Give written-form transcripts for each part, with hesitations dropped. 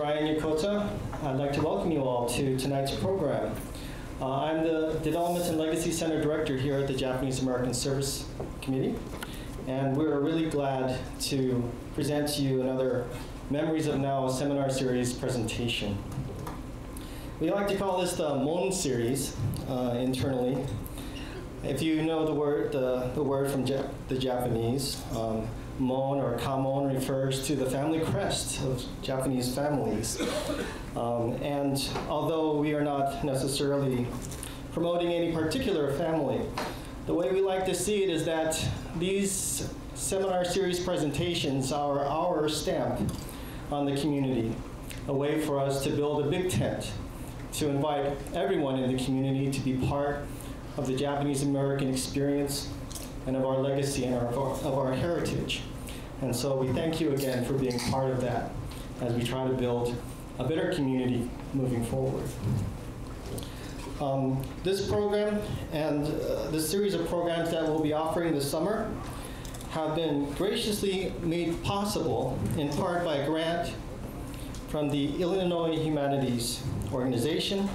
Ryan Yokota. I'd like to welcome you all to tonight's program. I'm the Development and Legacy Center Director here at the Japanese American Service Committee, and we're really glad to present to you another Memories of Now seminar series presentation. We like to call this the MON series internally. If you know the word from the Japanese, Mon or Kamon refers to the family crest of Japanese families. And although we are not necessarily promoting any particular family, the way we like to see it is that these seminar series presentations are our stamp on the community, a way for us to build a big tent, to invite everyone in the community to be part of the Japanese American experience and of our legacy and of our heritage. And so we thank you again for being part of that as we try to build a better community moving forward. This program and this series of programs that we'll be offering this summer have been graciously made possible in part by a grant from the Illinois Humanities Organization,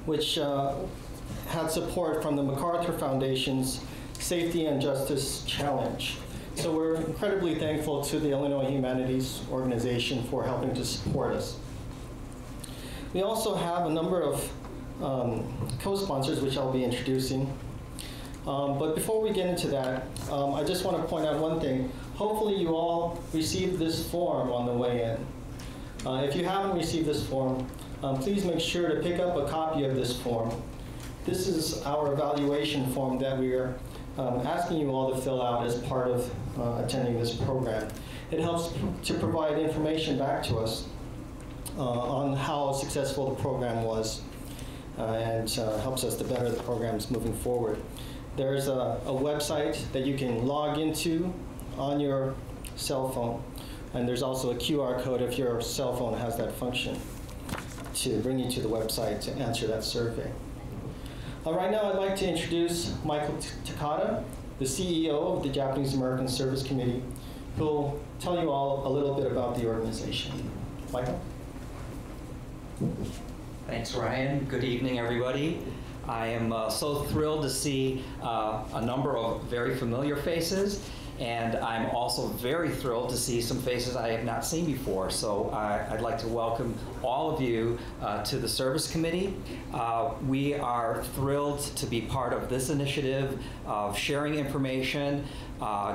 which had support from the MacArthur Foundation's Safety and Justice Challenge. So we're incredibly thankful to the Illinois Humanities Organization for helping to support us. We also have a number of co-sponsors, which I'll be introducing. But before we get into that, I just want to point out one thing. Hopefully you all received this form on the way in. If you haven't received this form, please make sure to pick up a copy of this form. This is our evaluation form that we are asking you all to fill out as part of attending this program. It helps to provide information back to us on how successful the program was and helps us to better the programs moving forward. There's a website that you can log into on your cell phone, and there's also a QR code if your cell phone has that function to bring you to the website to answer that survey. Right now I'd like to introduce Michael Takata, the CEO of the Japanese American Service Committee, who will tell you all a little bit about the organization. Michael? Thanks, Ryan. Good evening, everybody. I am so thrilled to see a number of very familiar faces, and I'm also very thrilled to see some faces I have not seen before. So I'd like to welcome all of you to the Service Committee. We are thrilled to be part of this initiative of sharing information,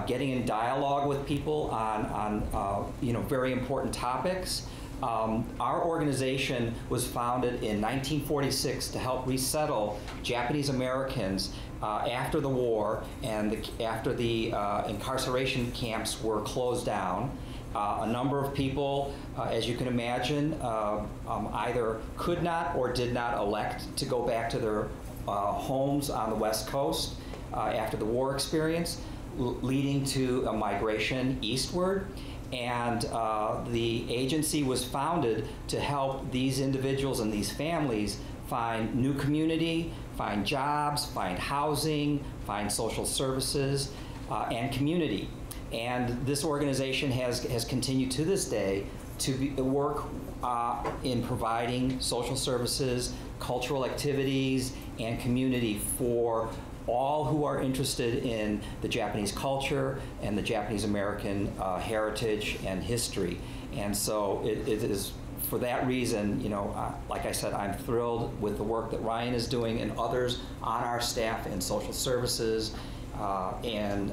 getting in dialogue with people on very important topics. Our organization was founded in 1946 to help resettle Japanese Americans after the war and after the incarceration camps were closed down. A number of people, as you can imagine, either could not or did not elect to go back to their homes on the West Coast after the war experience, leading to a migration eastward. And the agency was founded to help these individuals and these families find new community, find jobs, find housing, find social services, and community. And this organization has continued to this day to work in providing social services, cultural activities, and community for all who are interested in the Japanese culture and the Japanese American heritage and history. And so it is for that reason, like I said, I'm thrilled with the work that Ryan is doing and others on our staff in social services and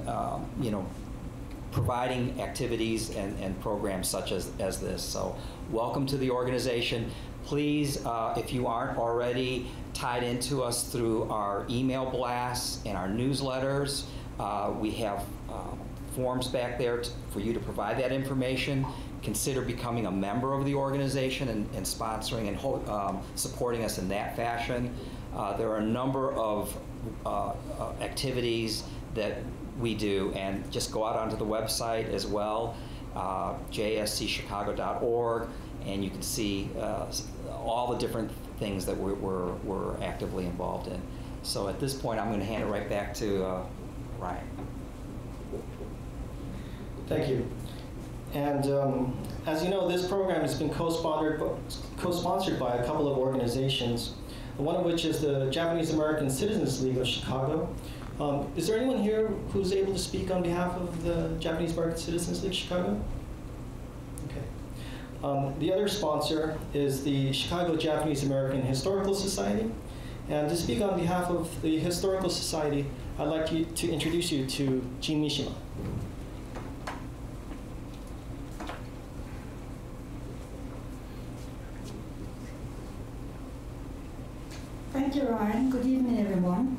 providing activities and programs such as this. So welcome to the organization. Please, if you aren't already tied into us through our email blasts and our newsletters, we have forms back there for you to provide that information. Consider becoming a member of the organization and sponsoring and supporting us in that fashion. There are a number of activities that we do, and just go out onto the website as well, jscchicago.org, and you can see all the different things that we're actively involved in. So at this point, I'm going to hand it right back to Ryan. Thank you. And as you know, this program has been co-sponsored by a couple of organizations, one of which is the Japanese American Citizens League of Chicago. Is there anyone here who's able to speak on behalf of the Japanese American Citizens League Chicago? Okay. The other sponsor is the Chicago Japanese American Historical Society. And to speak on behalf of the Historical Society, I'd like to introduce you to Jean Mishima. Thank you, Ryan. Good evening, everyone.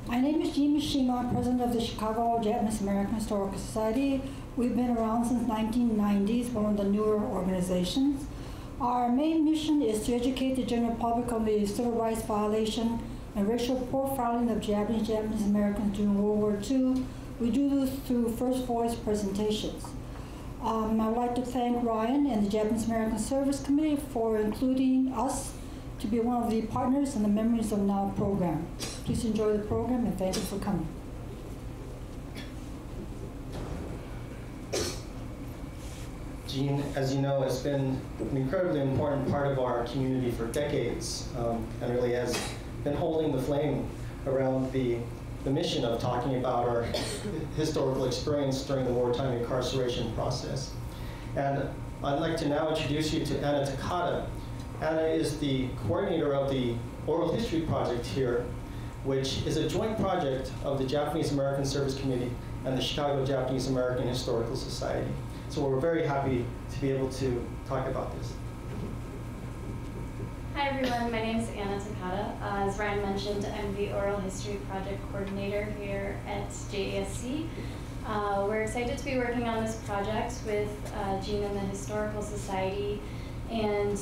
My name is Jean Mishima, president of the Chicago Japanese American Historical Society. We've been around since 1990s, one of the newer organizations. Our main mission is to educate the general public on the civil rights violation and racial profiling of Japanese Americans during World War II. We do this through first voice presentations. I would like to thank Ryan and the Japanese American Service Committee for including us to be one of the partners in the Memories of Now program. Please enjoy the program and thank you for coming. Jean, as you know, has been an incredibly important part of our community for decades, and really has been holding the flame around the mission of talking about our historical experience during the wartime incarceration process. And I'd like to now introduce you to Anna Takata. Anna is the coordinator of the Oral History Project here, which is a joint project of the Japanese American Service Committee and the Chicago Japanese American Historical Society. So we're very happy to be able to talk about this. Hi everyone, my name is Anna Takata. As Ryan mentioned, I'm the Oral History Project Coordinator here at JASC. We're excited to be working on this project with Jean and the Historical Society. And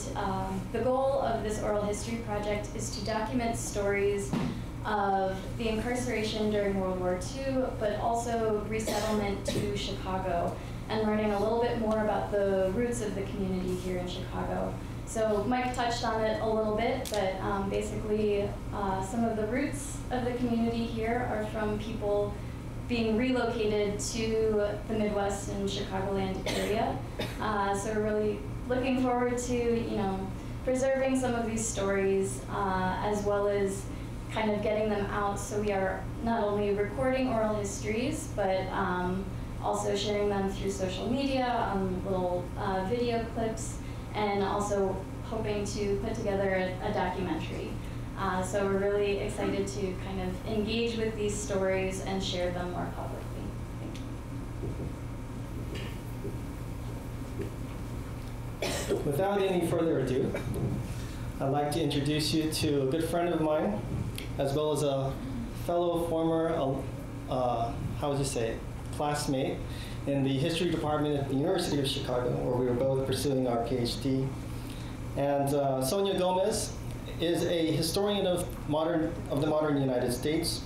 the goal of this oral history project is to document stories of the incarceration during World War II, but also resettlement to Chicago, and learning a little bit more about the roots of the community here in Chicago. So Mike touched on it a little bit, but basically some of the roots of the community here are from people being relocated to the Midwest and Chicagoland area. So we're really looking forward to, preserving some of these stories as well as kind of getting them out. So we are not only recording oral histories, but also sharing them through social media, little video clips, and also hoping to put together a documentary. So we're really excited to kind of engage with these stories and share them more publicly. Without any further ado, I'd like to introduce you to a good friend of mine, as well as a fellow former, classmate in the history department at the University of Chicago, where we were both pursuing our PhD. And Sonia Gomez is a historian of the modern United States.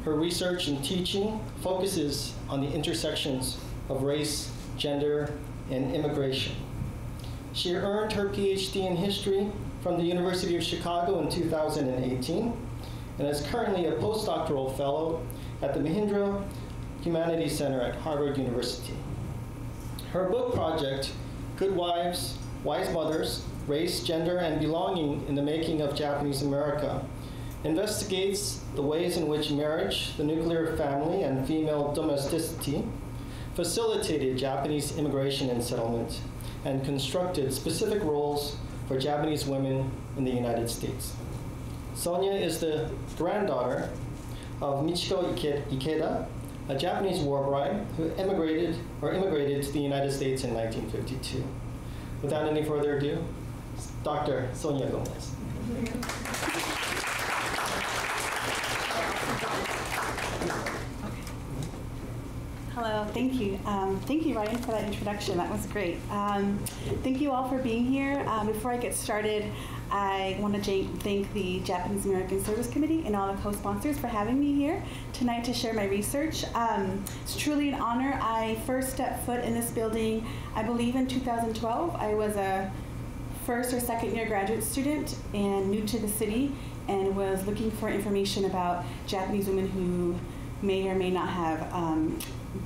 Her research and teaching focuses on the intersections of race, gender, and immigration. She earned her PhD in history from the University of Chicago in 2018 and is currently a postdoctoral fellow at the Mahindra Humanities Center at Harvard University. Her book project, Good Wives, Wise Mothers, Race, Gender, and Belonging in the Making of Japanese America, investigates the ways in which marriage, the nuclear family, and female domesticity facilitated Japanese immigration and settlement, and constructed specific roles for Japanese women in the United States. Sonia is the granddaughter of Michiko Ikeda, a Japanese war bride who immigrated to the United States in 1952. Without any further ado, Dr. Sonia Gomez. Hello, thank you. Thank you, Ryan, for that introduction. That was great. Thank you all for being here. Before I get started, I want to thank the Japanese American Service Committee and all the co-sponsors for having me here tonight to share my research. It's truly an honor. I first stepped foot in this building, I believe, in 2012. I was a first or second year graduate student and new to the city, and was looking for information about Japanese women who may or may not have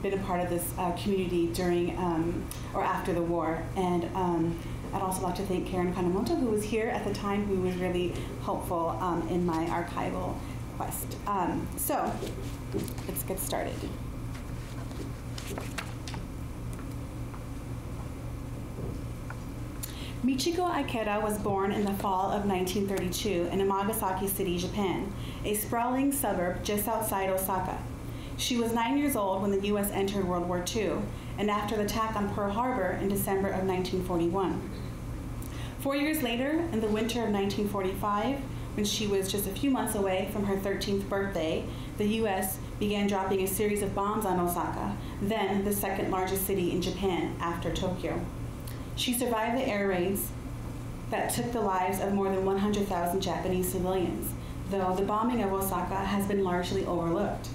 been a part of this community during or after the war. And I'd also like to thank Karen Kanemoto, who was here at the time, who was really helpful in my archival quest. So let's get started. Michiko Ikeda was born in the fall of 1932 in Amagasaki City, Japan, a sprawling suburb just outside Osaka. She was 9 years old when the U.S. entered World War II, and after the attack on Pearl Harbor in December of 1941. 4 years later, in the winter of 1945, when she was just a few months away from her 13th birthday, the U.S. began dropping a series of bombs on Osaka, then the second largest city in Japan after Tokyo. She survived the air raids that took the lives of more than 100,000 Japanese civilians, though the bombing of Osaka has been largely overlooked.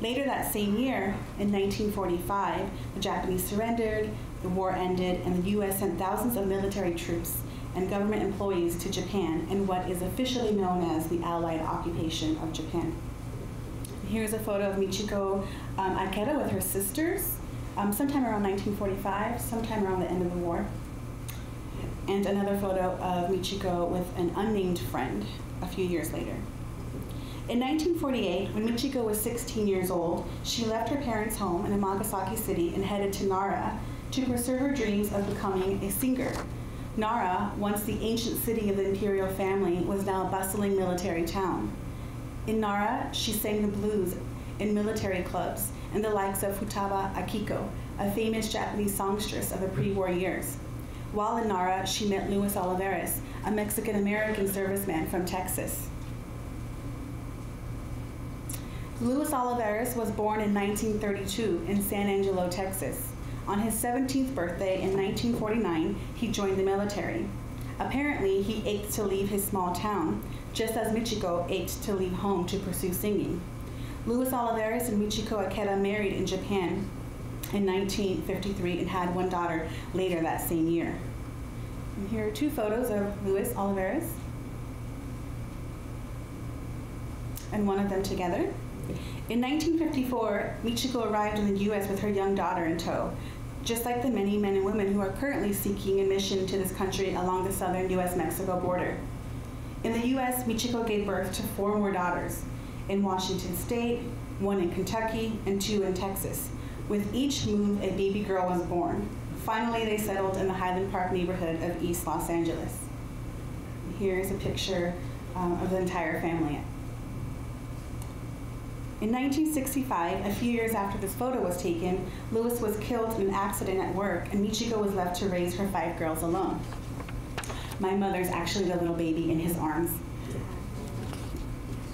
Later that same year, in 1945, the Japanese surrendered, the war ended, and the U.S. sent thousands of military troops and government employees to Japan in what is officially known as the Allied occupation of Japan. Here's a photo of Michiko Ikeda with her sisters, sometime around 1945, sometime around the end of the war. And another photo of Michiko with an unnamed friend a few years later. In 1948, when Michiko was 16 years old, she left her parents' home in Amagasaki City and headed to Nara to pursue her dreams of becoming a singer. Nara, once the ancient city of the imperial family, was now a bustling military town. In Nara, she sang the blues in military clubs and the likes of Futaba Akiko, a famous Japanese songstress of the pre-war years. While in Nara, she met Luis Olivares, a Mexican-American serviceman from Texas. Luis Olivares was born in 1932 in San Angelo, Texas. On his 17th birthday in 1949, he joined the military. Apparently, he ached to leave his small town, just as Michiko ached to leave home to pursue singing. Luis Olivares and Michiko Ikeda married in Japan in 1953 and had one daughter later that same year. And here are two photos of Luis Olivares and one of them together. In 1954, Michiko arrived in the U.S. with her young daughter in tow, just like the many men and women who are currently seeking admission to this country along the southern U.S.-Mexico border. In the U.S., Michiko gave birth to 4 more daughters, in Washington State, 1 in Kentucky, and 2 in Texas. With each move, a baby girl was born. Finally, they settled in the Highland Park neighborhood of East Los Angeles. Here's a picture of the entire family. In 1965, a few years after this photo was taken, Luis was killed in an accident at work, and Michiko was left to raise her 5 girls alone. My mother's actually the little baby in his arms.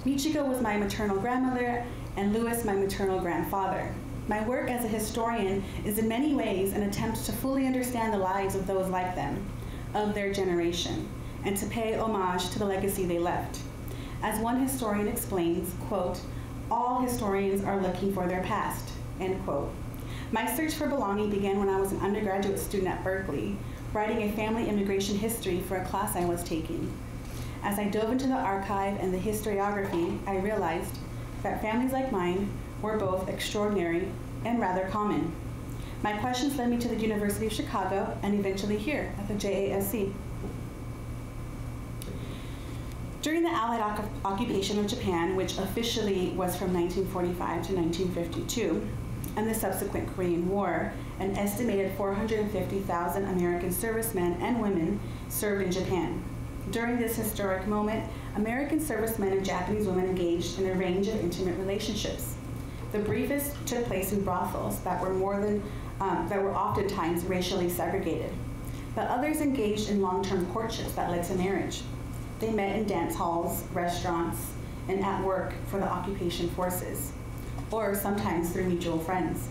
Michiko was my maternal grandmother, and Luis my maternal grandfather. My work as a historian is in many ways an attempt to fully understand the lives of those like them, of their generation, and to pay homage to the legacy they left. As one historian explains, quote, "All historians are looking for their past," end quote. My search for belonging began when I was an undergraduate student at Berkeley, writing a family immigration history for a class I was taking. As I dove into the archive and the historiography, I realized that families like mine were both extraordinary and rather common. My questions led me to the University of Chicago and eventually here at the JASC. During the Allied occupation of Japan, which officially was from 1945 to 1952, and the subsequent Korean War, an estimated 450,000 American servicemen and women served in Japan. During this historic moment, American servicemen and Japanese women engaged in a range of intimate relationships. The briefest took place in brothels that were oftentimes racially segregated, but others engaged in long-term courtships that led to marriage. They met in dance halls, restaurants, and at work for the occupation forces, or sometimes through mutual friends.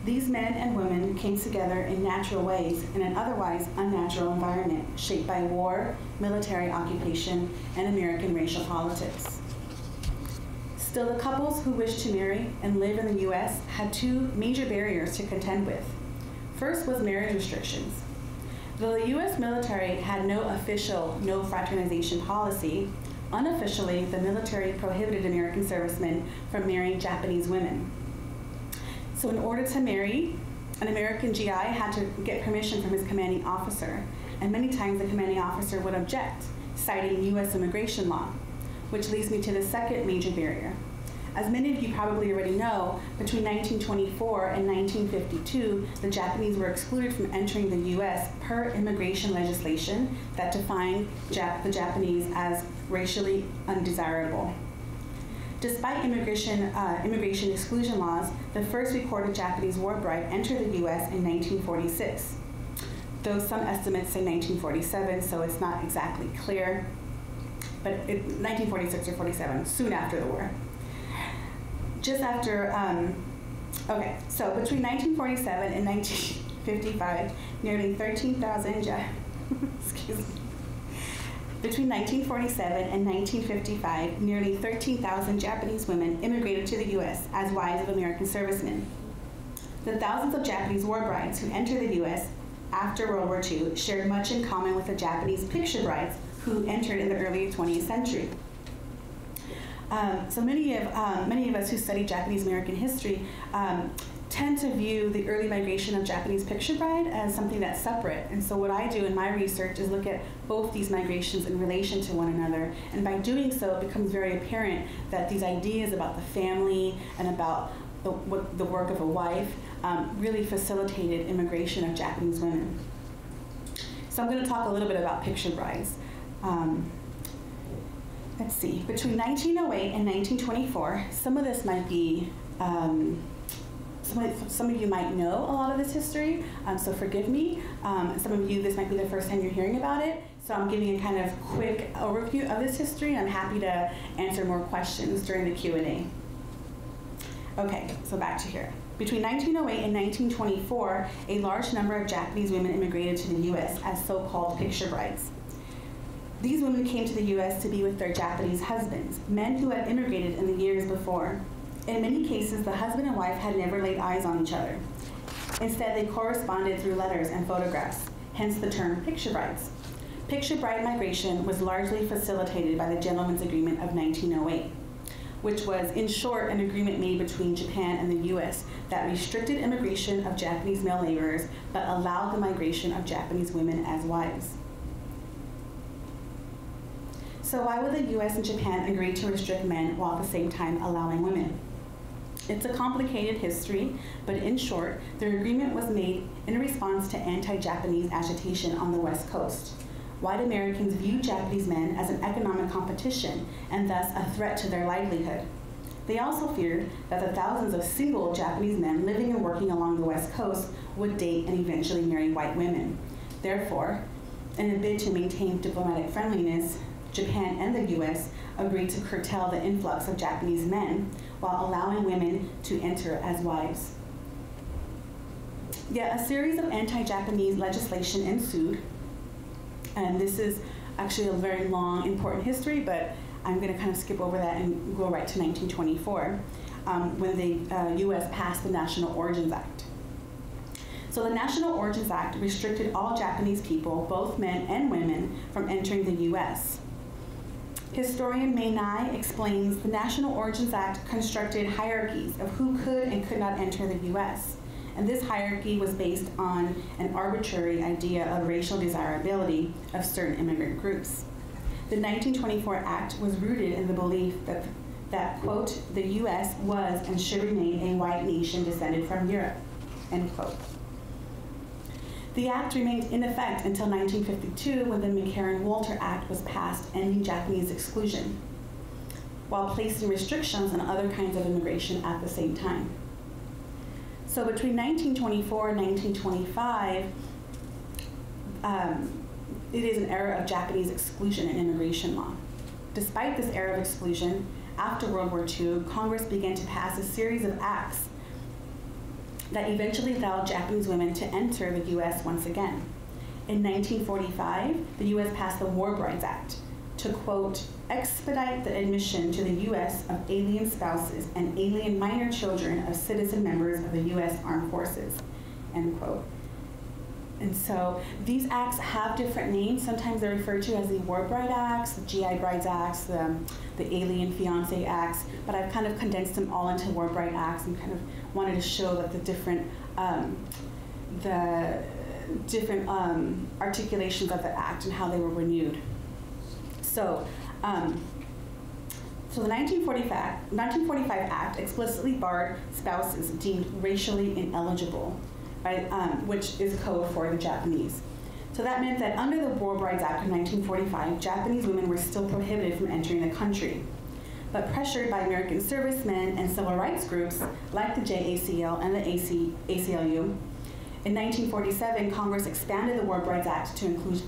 These men and women came together in natural ways in an otherwise unnatural environment shaped by war, military occupation, and American racial politics. Still, the couples who wished to marry and live in the U.S. had 2 major barriers to contend with. First was marriage restrictions. Though the U.S. military had no official no fraternization policy, unofficially the military prohibited American servicemen from marrying Japanese women. So in order to marry, an American GI had to get permission from his commanding officer, and many times the commanding officer would object, citing U.S. immigration law, which leads me to the second major barrier. As many of you probably already know, between 1924 and 1952, the Japanese were excluded from entering the U.S. per immigration legislation that defined the Japanese as racially undesirable. Despite immigration exclusion laws, the first recorded Japanese war bride entered the U.S. in 1946. Though some estimates say 1947, so it's not exactly clear, but 1946 or 47, soon after the war. Just after, okay, so between 1947 and 1955, nearly 13,000, excuse me. Between 1947 and 1955, nearly 13,000 Japanese women immigrated to the U.S. as wives of American servicemen. The thousands of Japanese war brides who entered the U.S. after World War II shared much in common with the Japanese picture brides who entered in the early 20th century. So many of us who study Japanese American history tend to view the early migration of Japanese picture bride as something that's separate. And so what I do in my research is look at both these migrations in relation to one another. And by doing so, it becomes very apparent that these ideas about the family and about the work of a wife really facilitated immigration of Japanese women. So I'm going to talk a little bit about picture brides. Let's see, between 1908 and 1924, some of this might be, some of you might know a lot of this history, so forgive me. Some of you, this might be the first time you're hearing about it, so I'm giving a kind of quick overview of this history, and I'm happy to answer more questions during the Q&A. Okay, so back to here. Between 1908 and 1924, a large number of Japanese women immigrated to the U.S. as so-called picture brides. These women came to the U.S. to be with their Japanese husbands, men who had immigrated in the years before. In many cases, the husband and wife had never laid eyes on each other. Instead, they corresponded through letters and photographs, hence the term picture brides. Picture bride migration was largely facilitated by the Gentlemen's Agreement of 1908, which was, in short, an agreement made between Japan and the U.S. that restricted immigration of Japanese male laborers, but allowed the migration of Japanese women as wives. So why would the U.S. and Japan agree to restrict men while at the same time allowing women? It's a complicated history, but in short, the agreement was made in response to anti-Japanese agitation on the West Coast. White Americans viewed Japanese men as an economic competition and thus a threat to their livelihood. They also feared that the thousands of single Japanese men living and working along the West Coast would date and eventually marry white women. Therefore, in a bid to maintain diplomatic friendliness, Japan and the U.S. agreed to curtail the influx of Japanese men while allowing women to enter as wives. Yet a series of anti-Japanese legislation ensued, and this is actually a very long, important history, but I'm going to kind of skip over that and go right to 1924, when the U.S. passed the National Origins Act. So the National Origins Act restricted all Japanese people, both men and women, from entering the U.S. Historian May Nye explains the National Origins Act constructed hierarchies of who could and could not enter the U.S. And this hierarchy was based on an arbitrary idea of racial desirability of certain immigrant groups. The 1924 Act was rooted in the belief that quote, the U.S. was and should remain a white nation descended from Europe, end quote. The Act remained in effect until 1952 when the McCarran-Walter Act was passed ending Japanese exclusion, while placing restrictions on other kinds of immigration at the same time. So between 1924 and 1925, it is an era of Japanese exclusion in immigration law. Despite this era of exclusion, after World War II, Congress began to pass a series of acts that eventually allowed Japanese women to enter the U.S. once again. In 1945, the U.S. passed the War Brides Act to, quote, expedite the admission to the U.S. of alien spouses and alien minor children of citizen members of the U.S. Armed Forces, end quote. And so these acts have different names. Sometimes they're referred to as the War Bride Acts, the GI Brides Acts, the Alien Fiancé Acts, but I've kind of condensed them all into War Bride Acts and kind of wanted to show that the different articulations of the act and how they were renewed. So, the 1945 Act explicitly barred spouses deemed racially ineligible, right, which is code for the Japanese. So that meant that under the War Brides Act of 1945, Japanese women were still prohibited from entering the country. But pressured by American servicemen and civil rights groups like the JACL and the ACLU, in 1947, Congress expanded the War Brides Act to include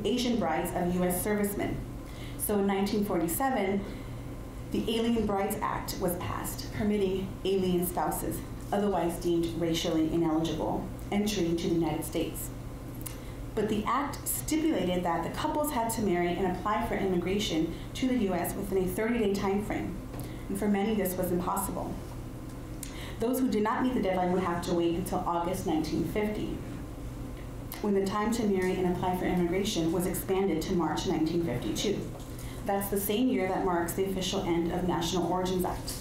Asian brides of U.S. servicemen. So in 1947, the Alien Brides Act was passed, permitting alien spouses, otherwise deemed racially ineligible, entry to the United States. But the act stipulated that the couples had to marry and apply for immigration to the U.S. within a 30-day time frame, and for many this was impossible. Those who did not meet the deadline would have to wait until August 1950, when the time to marry and apply for immigration was expanded to March 1952. That's the same year that marks the official end of National Origins Act.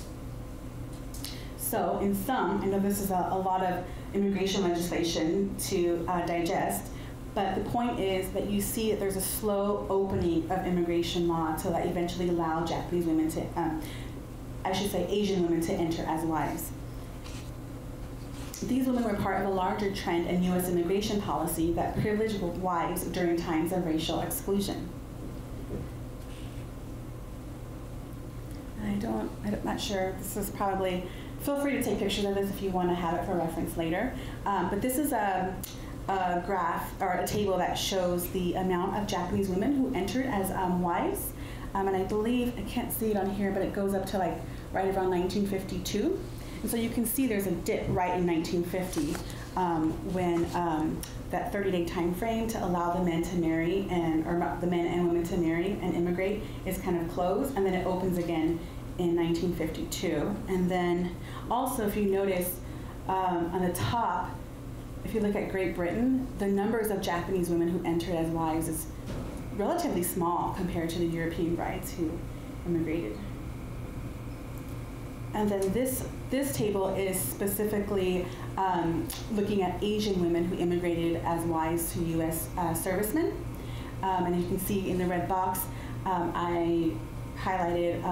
So in sum, I know this is a lot of immigration legislation to digest, but the point is that you see that there's a slow opening of immigration law to that eventually allow Japanese women to, Asian women to enter as wives. These women were part of a larger trend in U.S. immigration policy that privileged wives during times of racial exclusion. I'm not sure, this is probably, feel free to take pictures of this if you want to have it for reference later. But this is a graph or a table that shows the amount of Japanese women who entered as wives. And I believe, I can't see it on here, but it goes up to like right around 1952. And so you can see there's a dip right in 1950 when that 30-day time frame to allow the men to marry or the men and women to marry and immigrate is kind of closed, and then it opens again in 1952. And then also, if you notice on the top, if you look at Great Britain, the numbers of Japanese women who entered as wives is relatively small compared to the European brides who immigrated. And then this table is specifically looking at Asian women who immigrated as wives to U.S. Servicemen. And you can see in the red box, I highlighted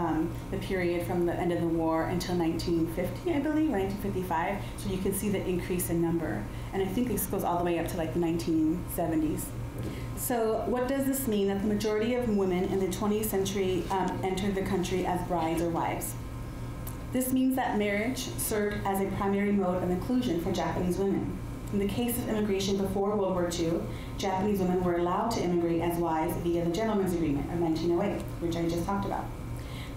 the period from the end of the war until 1950, I believe, or 1955. So you can see the increase in number. And I think this goes all the way up to like the 1970s. So what does this mean? That the majority of women in the 20th century entered the country as brides or wives. This means that marriage served as a primary mode of inclusion for Japanese women. In the case of immigration before World War II, Japanese women were allowed to immigrate as wives via the Gentleman's Agreement of 1908, which I just talked about.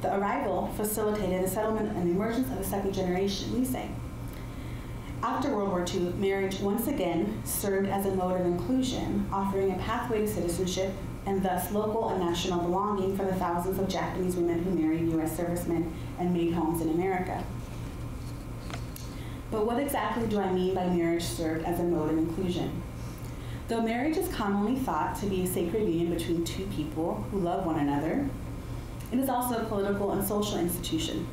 The arrival facilitated the settlement and the emergence of the second generation, Nisei. After World War II, marriage once again served as a mode of inclusion, offering a pathway to citizenship and thus local and national belonging for the thousands of Japanese women who married U.S. servicemen and made homes in America. But what exactly do I mean by marriage served as a mode of inclusion? Though marriage is commonly thought to be a sacred union between two people who love one another, it is also a political and social institution,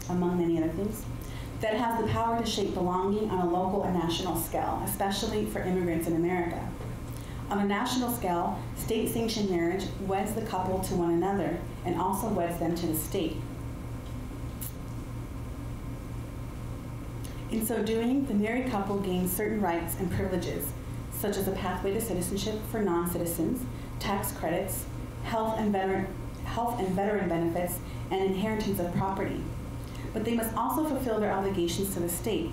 among many other things, that has the power to shape belonging on a local and national scale, especially for immigrants in America. On a national scale, state-sanctioned marriage weds the couple to one another and also weds them to the state. In so doing, the married couple gains certain rights and privileges, such as a pathway to citizenship for non-citizens, tax credits, health and veteran benefits, and inheritance of property. But they must also fulfill their obligations to the state,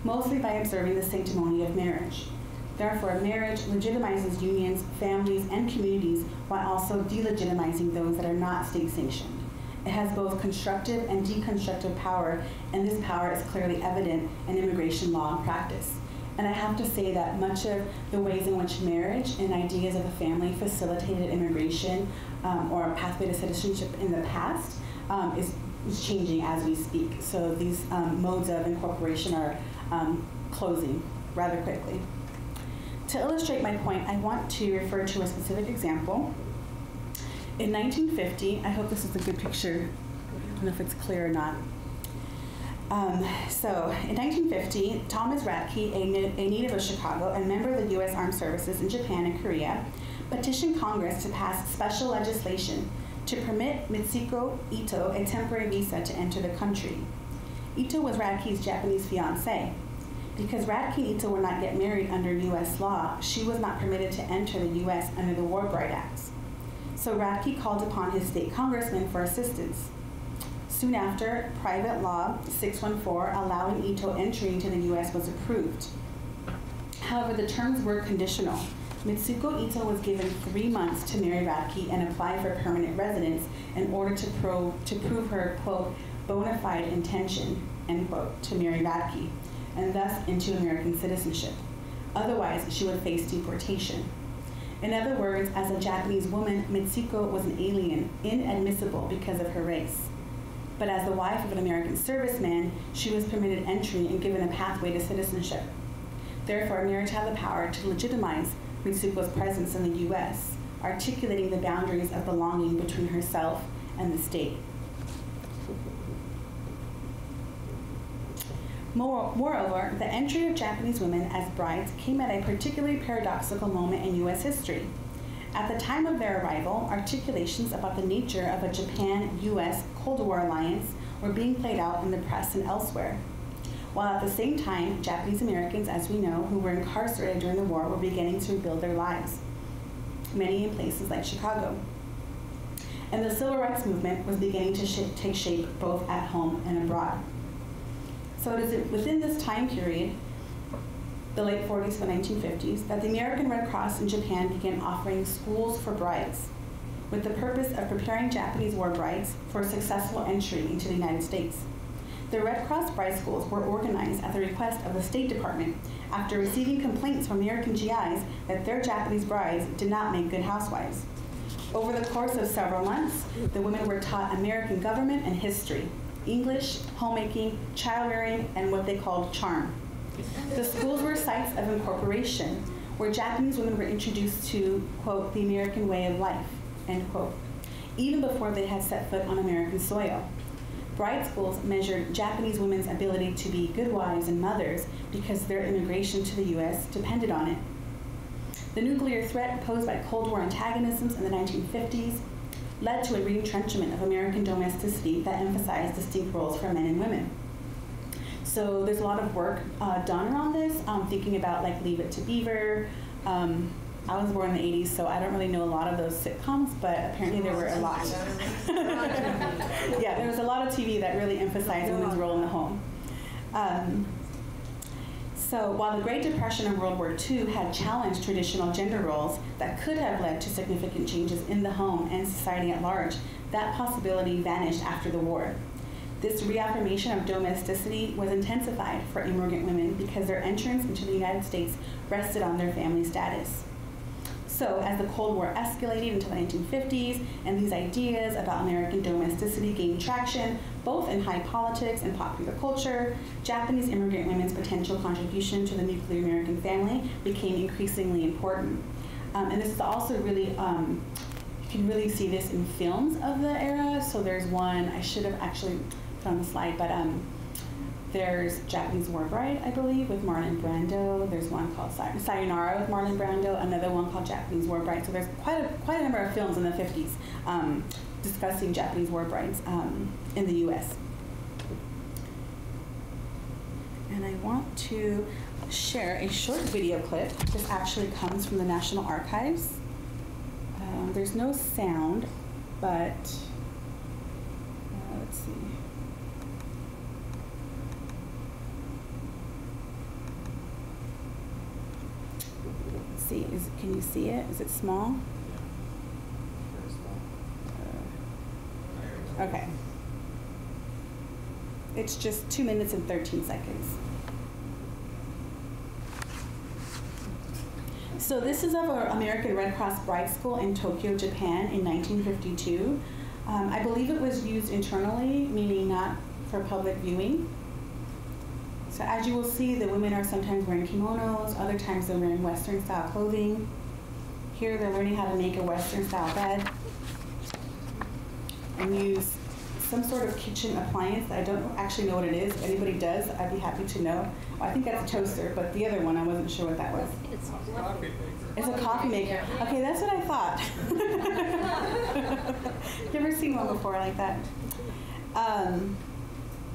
mostly by observing the sanctimony of marriage. Therefore, marriage legitimizes unions, families, and communities while also delegitimizing those that are not state-sanctioned. It has both constructive and deconstructive power, and this power is clearly evident in immigration law and practice. And I have to say that much of the ways in which marriage and ideas of a family facilitated immigration or a pathway to citizenship in the past is changing as we speak. So these modes of incorporation are closing rather quickly. To illustrate my point, I want to refer to a specific example. In 1950, I hope this is a good picture. I don't know if it's clear or not. So, in 1950, Thomas Radke, a native of Chicago and member of the U.S. Armed Services in Japan and Korea, petitioned Congress to pass special legislation to permit Mitsuko Ito a temporary visa to enter the country. Ito was Radke's Japanese fiancée. Because Radke and Ito were not yet married under U.S. law, she was not permitted to enter the U.S. under the War Bride Acts. So Radke called upon his state congressman for assistance. Soon after, Private Law 614 allowing Ito entry into the U.S. was approved. However, the terms were conditional. Mitsuko Ito was given 3 months to marry Radke and apply for permanent residence in order to prove her, quote, bona fide intention, end quote, to marry Radke, and thus into American citizenship. Otherwise, she would face deportation. In other words, as a Japanese woman, Mitsuko was an alien, inadmissible because of her race. But as the wife of an American serviceman, she was permitted entry and given a pathway to citizenship. Therefore, marriage had the power to legitimize Mitsuko's presence in the U.S., articulating the boundaries of belonging between herself and the state. Moreover, the entry of Japanese women as brides came at a particularly paradoxical moment in U.S. history. At the time of their arrival, articulations about the nature of a Japan-U.S. Cold War alliance were being played out in the press and elsewhere, while at the same time, Japanese Americans, as we know, who were incarcerated during the war were beginning to rebuild their lives, many in places like Chicago. And the Civil Rights Movement was beginning to take shape both at home and abroad. So it is within this time period, the late 40s and 1950s, that the American Red Cross in Japan began offering schools for brides with the purpose of preparing Japanese war brides for successful entry into the United States. The Red Cross bride schools were organized at the request of the State Department after receiving complaints from American GIs that their Japanese brides did not make good housewives. Over the course of several months, the women were taught American government and history, English, homemaking, child-rearing, and what they called charm. The schools were sites of incorporation where Japanese women were introduced to, quote, the American way of life, end quote, even before they had set foot on American soil. Bride schools measured Japanese women's ability to be good wives and mothers because their immigration to the U.S. depended on it. The nuclear threat posed by Cold War antagonisms in the 1950s led to a retrenchment of American domesticity that emphasized distinct roles for men and women. So there's a lot of work done around this, thinking about like Leave It to Beaver. I was born in the 80s, so I don't really know a lot of those sitcoms, but apparently there were a lot. Yeah, there was a lot of TV that really emphasized women's role in the home. So while the Great Depression and World War II had challenged traditional gender roles that could have led to significant changes in the home and society at large, that possibility vanished after the war. This reaffirmation of domesticity was intensified for immigrant women because their entrance into the United States rested on their family status. So as the Cold War escalated into the 1950s and these ideas about American domesticity gained traction, both in high politics and popular culture, Japanese immigrant women's potential contribution to the nuclear American family became increasingly important. And this is also really, you can really see this in films of the era. So there's one, I should have actually put on the slide, but there's Japanese War Bride, I believe, with Marlon Brando. There's one called Sayonara with Marlon Brando, another one called Japanese War Bride. So there's quite a number of films in the 50s discussing Japanese war brides in the U.S. And I want to share a short video clip. This actually comes from the National Archives. There's no sound, but let's see. See, can you see it? Is it small? Okay. It's just 2 minutes and 13 seconds. So this is of our American Red Cross Bride School in Tokyo, Japan in 1952. I believe it was used internally, meaning not for public viewing. So as you will see, the women are sometimes wearing kimonos, other times they're wearing Western style clothing. Here they're learning how to make a Western style bed and use some sort of kitchen appliance. I don't actually know what it is. If anybody does, I'd be happy to know. I think that's a toaster, but the other one, I wasn't sure what that was. It's a coffee maker. It's a coffee maker. Okay, that's what I thought. Never seen one before like that.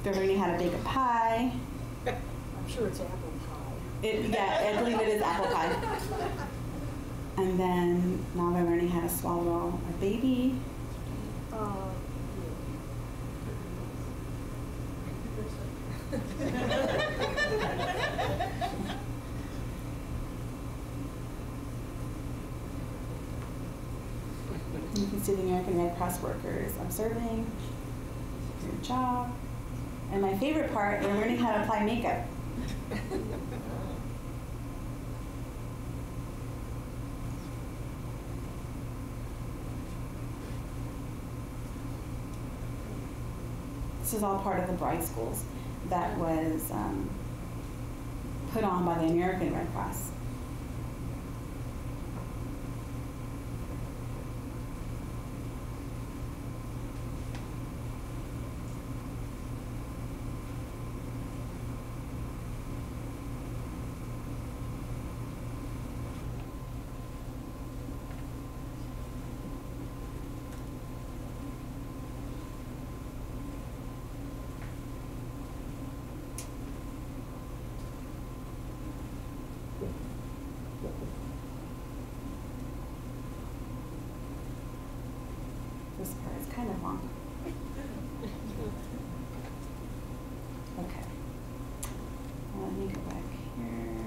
They're learning how to bake a pie. I'm sure it's apple pie. Yeah, I believe it is apple pie. And then now they're learning how to swallow a baby. You can see the American Red Cross workers observing. Good job. And my favorite part, they're learning how to apply makeup. This is all part of the bride schools that was put on by the American Red Cross. This part is kind of long. Okay. Let me go back here.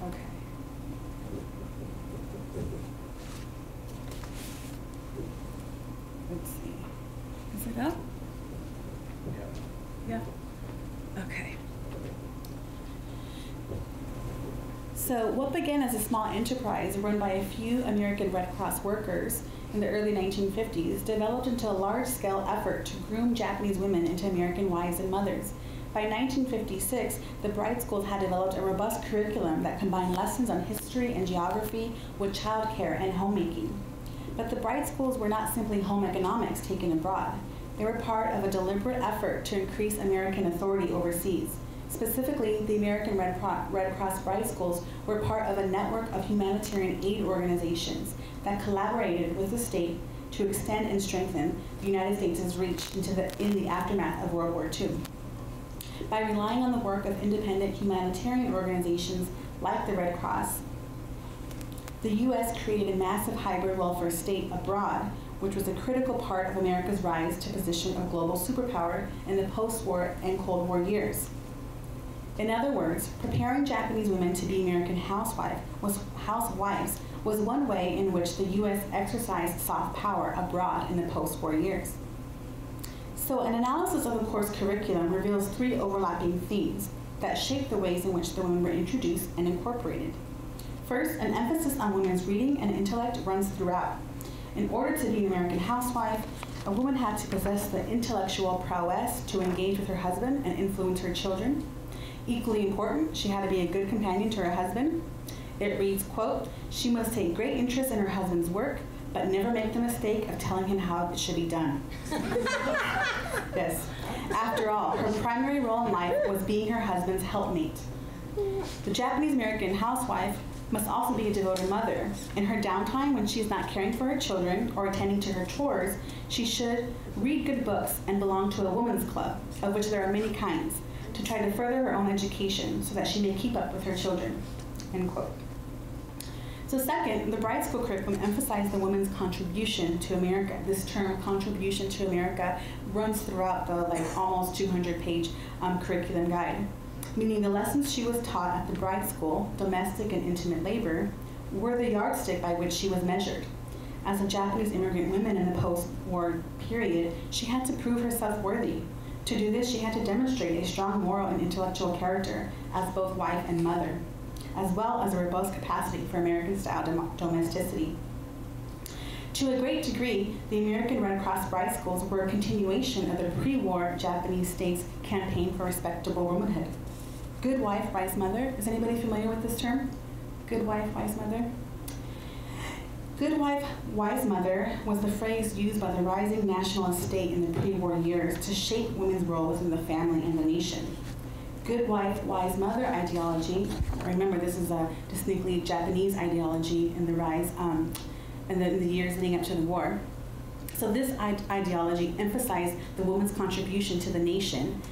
Okay. Let's see. Is it up? Yeah. Okay. So what began as a small enterprise run by a few American Red Cross workers in the early 1950s developed into a large-scale effort to groom Japanese women into American wives and mothers. By 1956, the bride schools had developed a robust curriculum that combined lessons on history and geography with childcare and homemaking. But the bride schools were not simply home economics taken abroad. They were part of a deliberate effort to increase American authority overseas. Specifically, the American Red Cross bride schools were part of a network of humanitarian aid organizations that collaborated with the state to extend and strengthen the United States' reach in the aftermath of World War II. By relying on the work of independent humanitarian organizations like the Red Cross, the U.S. created a massive hybrid welfare state abroad, which was a critical part of America's rise to position of global superpower in the post-war and Cold War years. In other words, preparing Japanese women to be American housewives was one way in which the U.S. exercised soft power abroad in the post-war years. So an analysis of the course curriculum reveals three overlapping themes that shape the ways in which the women were introduced and incorporated. First, an emphasis on women's reading and intellect runs throughout. In order to be an American housewife, a woman had to possess the intellectual prowess to engage with her husband and influence her children. Equally important, she had to be a good companion to her husband. It reads, quote, "She must take great interest in her husband's work, but never make the mistake of telling him how it should be done." Yes. After all, her primary role in life was being her husband's helpmate. The Japanese American housewife must also be a devoted mother. In her downtime, when she is not caring for her children or attending to her chores, she should read good books and belong to a women's club, of which there are many kinds, to try to further her own education so that she may keep up with her children, end quote. So second, the bride school curriculum emphasized the woman's contribution to America. This term, contribution to America, runs throughout the almost 200-page curriculum guide, meaning the lessons she was taught at the bride school, domestic and intimate labor, were the yardstick by which she was measured. As a Japanese immigrant woman in the post-war period, she had to prove herself worthy. To do this, she had to demonstrate a strong moral and intellectual character as both wife and mother, as well as a robust capacity for American-style domesticity. To a great degree, the American Red Cross bride schools were a continuation of the pre-war Japanese state's campaign for respectable womanhood. Good wife, wise mother. Is anybody familiar with this term? Good wife, wise mother? Good wife, wise mother was the phrase used by the rising nationalist state in the pre-war years to shape women's role within the family and the nation. Good wife, wise mother ideology, remember this is a distinctly Japanese ideology in the rise in the years leading up to the war. So this ideology emphasized the woman's contribution to the nation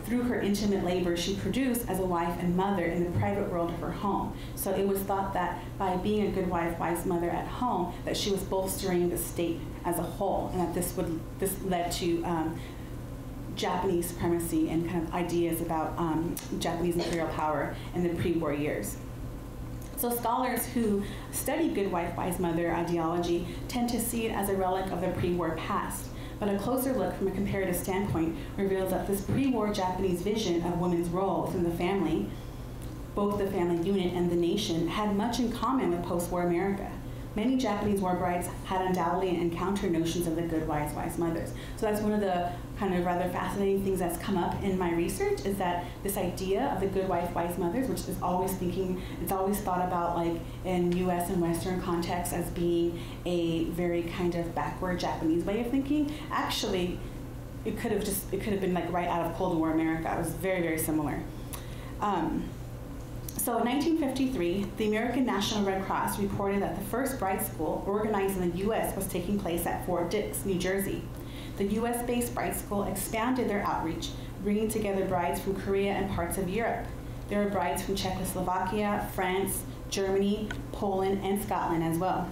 through her intimate labor she produced as a wife and mother in the private world of her home. So it was thought that by being a good wife, wise mother at home, that she was bolstering the state as a whole, and that this led to Japanese supremacy and kind of ideas about Japanese imperial power in the pre-war years. So scholars who study good wife, wise mother ideology tend to see it as a relic of the pre-war past. But a closer look from a comparative standpoint reveals that this pre-war Japanese vision of women's role within the family, both the family unit and the nation, had much in common with post-war America. Many Japanese war brides had undoubtedly encountered notions of the good wives, wise mothers. So that's one of the kind of rather fascinating things that's come up in my research, is that this idea of the good wife, wise mothers, which is always it's always thought about like in US and Western contexts as being a very kind of backward Japanese way of thinking. Actually, it could have been like right out of Cold War America. It was very, very similar. So in 1953, the American National Red Cross reported that the first bride school organized in the U.S. was taking place at Fort Dix, New Jersey. The U.S.-based bride school expanded their outreach, bringing together brides from Korea and parts of Europe. There were brides from Czechoslovakia, France, Germany, Poland, and Scotland as well.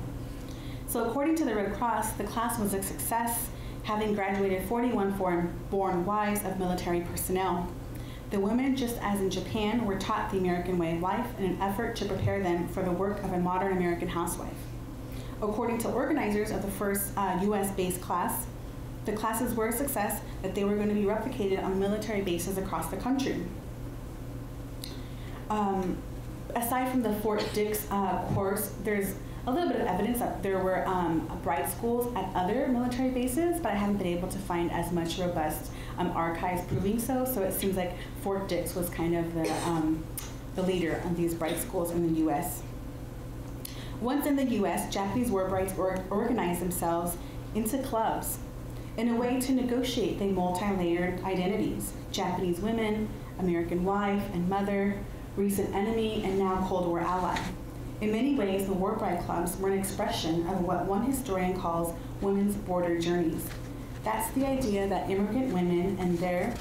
So according to the Red Cross, the class was a success, having graduated 41 foreign-born wives of military personnel. The women, just as in Japan, were taught the American way of life in an effort to prepare them for the work of a modern American housewife. According to organizers of the first US-based class, the classes were a success, that they were going to be replicated on military bases across the country. Aside from the Fort Dix course, there's a little bit of evidence that there were bride schools at other military bases, but I haven't been able to find as much robust archives proving so. So it seems like Fort Dix was kind of the leader of these bride schools in the U.S. Once in the U.S., Japanese war brides organized themselves into clubs in a way to negotiate their multi-layered identities: Japanese women, American wife and mother, recent enemy, and now Cold War ally. In many ways, the war bride clubs were an expression of what one historian calls women's border journeys. That's the idea that immigrant women and their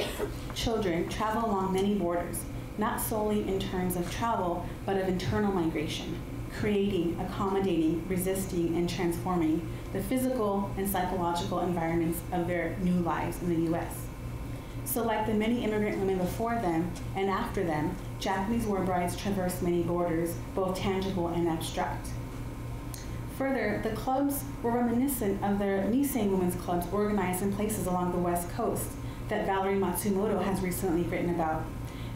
children travel along many borders, not solely in terms of travel, but of internal migration, creating, accommodating, resisting, and transforming the physical and psychological environments of their new lives in the U.S. So like the many immigrant women before them and after them, Japanese war brides traversed many borders, both tangible and abstract. Further, the clubs were reminiscent of their Nisei women's clubs organized in places along the West Coast that Valerie Matsumoto has recently written about.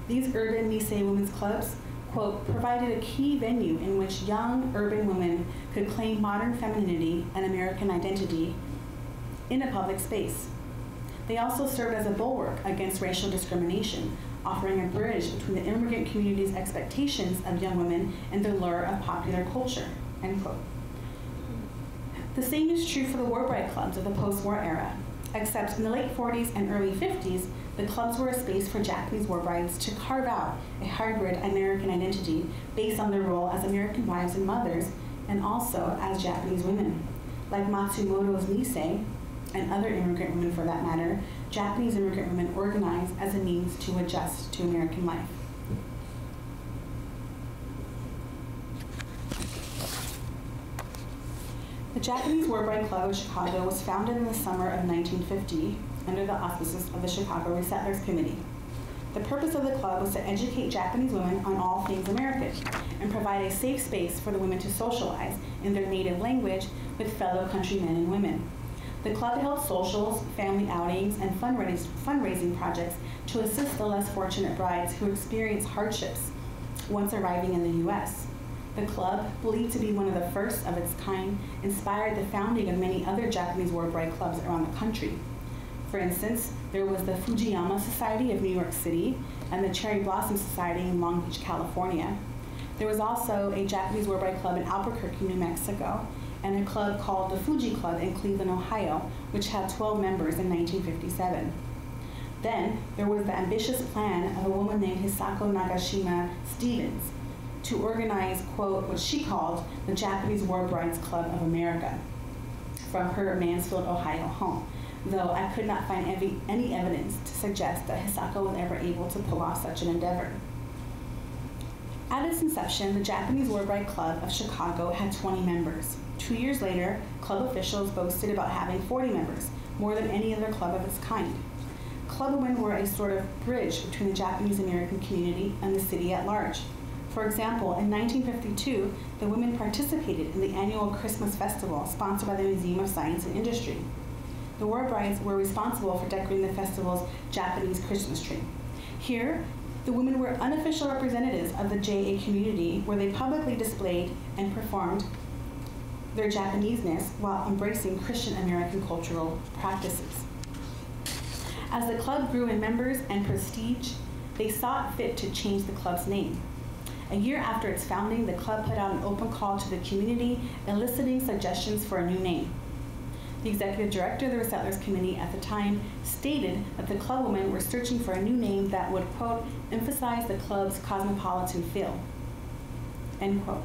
These urban Nisei women's clubs, quote, provided a key venue in which young urban women could claim modern femininity and American identity in a public space. They also served as a bulwark against racial discrimination, offering a bridge between the immigrant community's expectations of young women and the lure of popular culture, end quote. The same is true for the war bride clubs of the post-war era, except in the late 40s and early 50s, the clubs were a space for Japanese war brides to carve out a hybrid American identity based on their role as American wives and mothers, and also as Japanese women. Like Matsumoto's Nisei, and other immigrant women for that matter, Japanese immigrant women organized as a means to adjust to American life. The Japanese War Bride Club of Chicago was founded in the summer of 1950 under the auspices of the Chicago Resettlers Committee. The purpose of the club was to educate Japanese women on all things American and provide a safe space for the women to socialize in their native language with fellow countrymen and women. The club held socials, family outings, and fundraising projects to assist the less fortunate brides who experienced hardships once arriving in the U.S. The club, believed to be one of the first of its kind, inspired the founding of many other Japanese war bride clubs around the country. For instance, there was the Fujiyama Society of New York City and the Cherry Blossom Society in Long Beach, California. There was also a Japanese war bride club in Albuquerque, New Mexico, and a club called the Fuji Club in Cleveland, Ohio, which had 12 members in 1957. Then, there was the ambitious plan of a woman named Hisako Nagashima Stevens to organize, quote, what she called the Japanese War Brides Club of America from her Mansfield, Ohio home, though I could not find any evidence to suggest that Hisako was ever able to pull off such an endeavor. At its inception, the Japanese War Bride Club of Chicago had 20 members. 2 years later, club officials boasted about having 40 members, more than any other club of its kind. Club women were a sort of bridge between the Japanese American community and the city at large. For example, in 1952, the women participated in the annual Christmas festival sponsored by the Museum of Science and Industry. The war brides were responsible for decorating the festival's Japanese Christmas tree. Here, the women were unofficial representatives of the JA community where they publicly displayed and performed their Japaneseness while embracing Christian American cultural practices. As the club grew in members and prestige, they sought fit to change the club's name. A year after its founding, the club put out an open call to the community, eliciting suggestions for a new name. The executive director of the Resettlers Committee at the time stated that the club women were searching for a new name that would, quote, emphasize the club's cosmopolitan feel, end quote.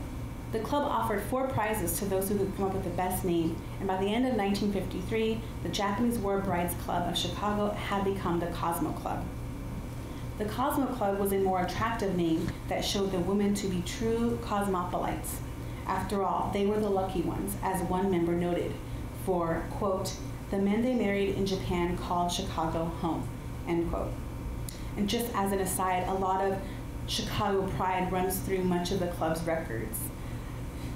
The club offered 4 prizes to those who could come up with the best name, and by the end of 1953, the Japanese War Brides Club of Chicago had become the Cosmo Club. The Cosmo Club was a more attractive name that showed the women to be true cosmopolites. After all, they were the lucky ones, as one member noted, for, quote, the men they married in Japan called Chicago home, end quote. And just as an aside, a lot of Chicago pride runs through much of the club's records.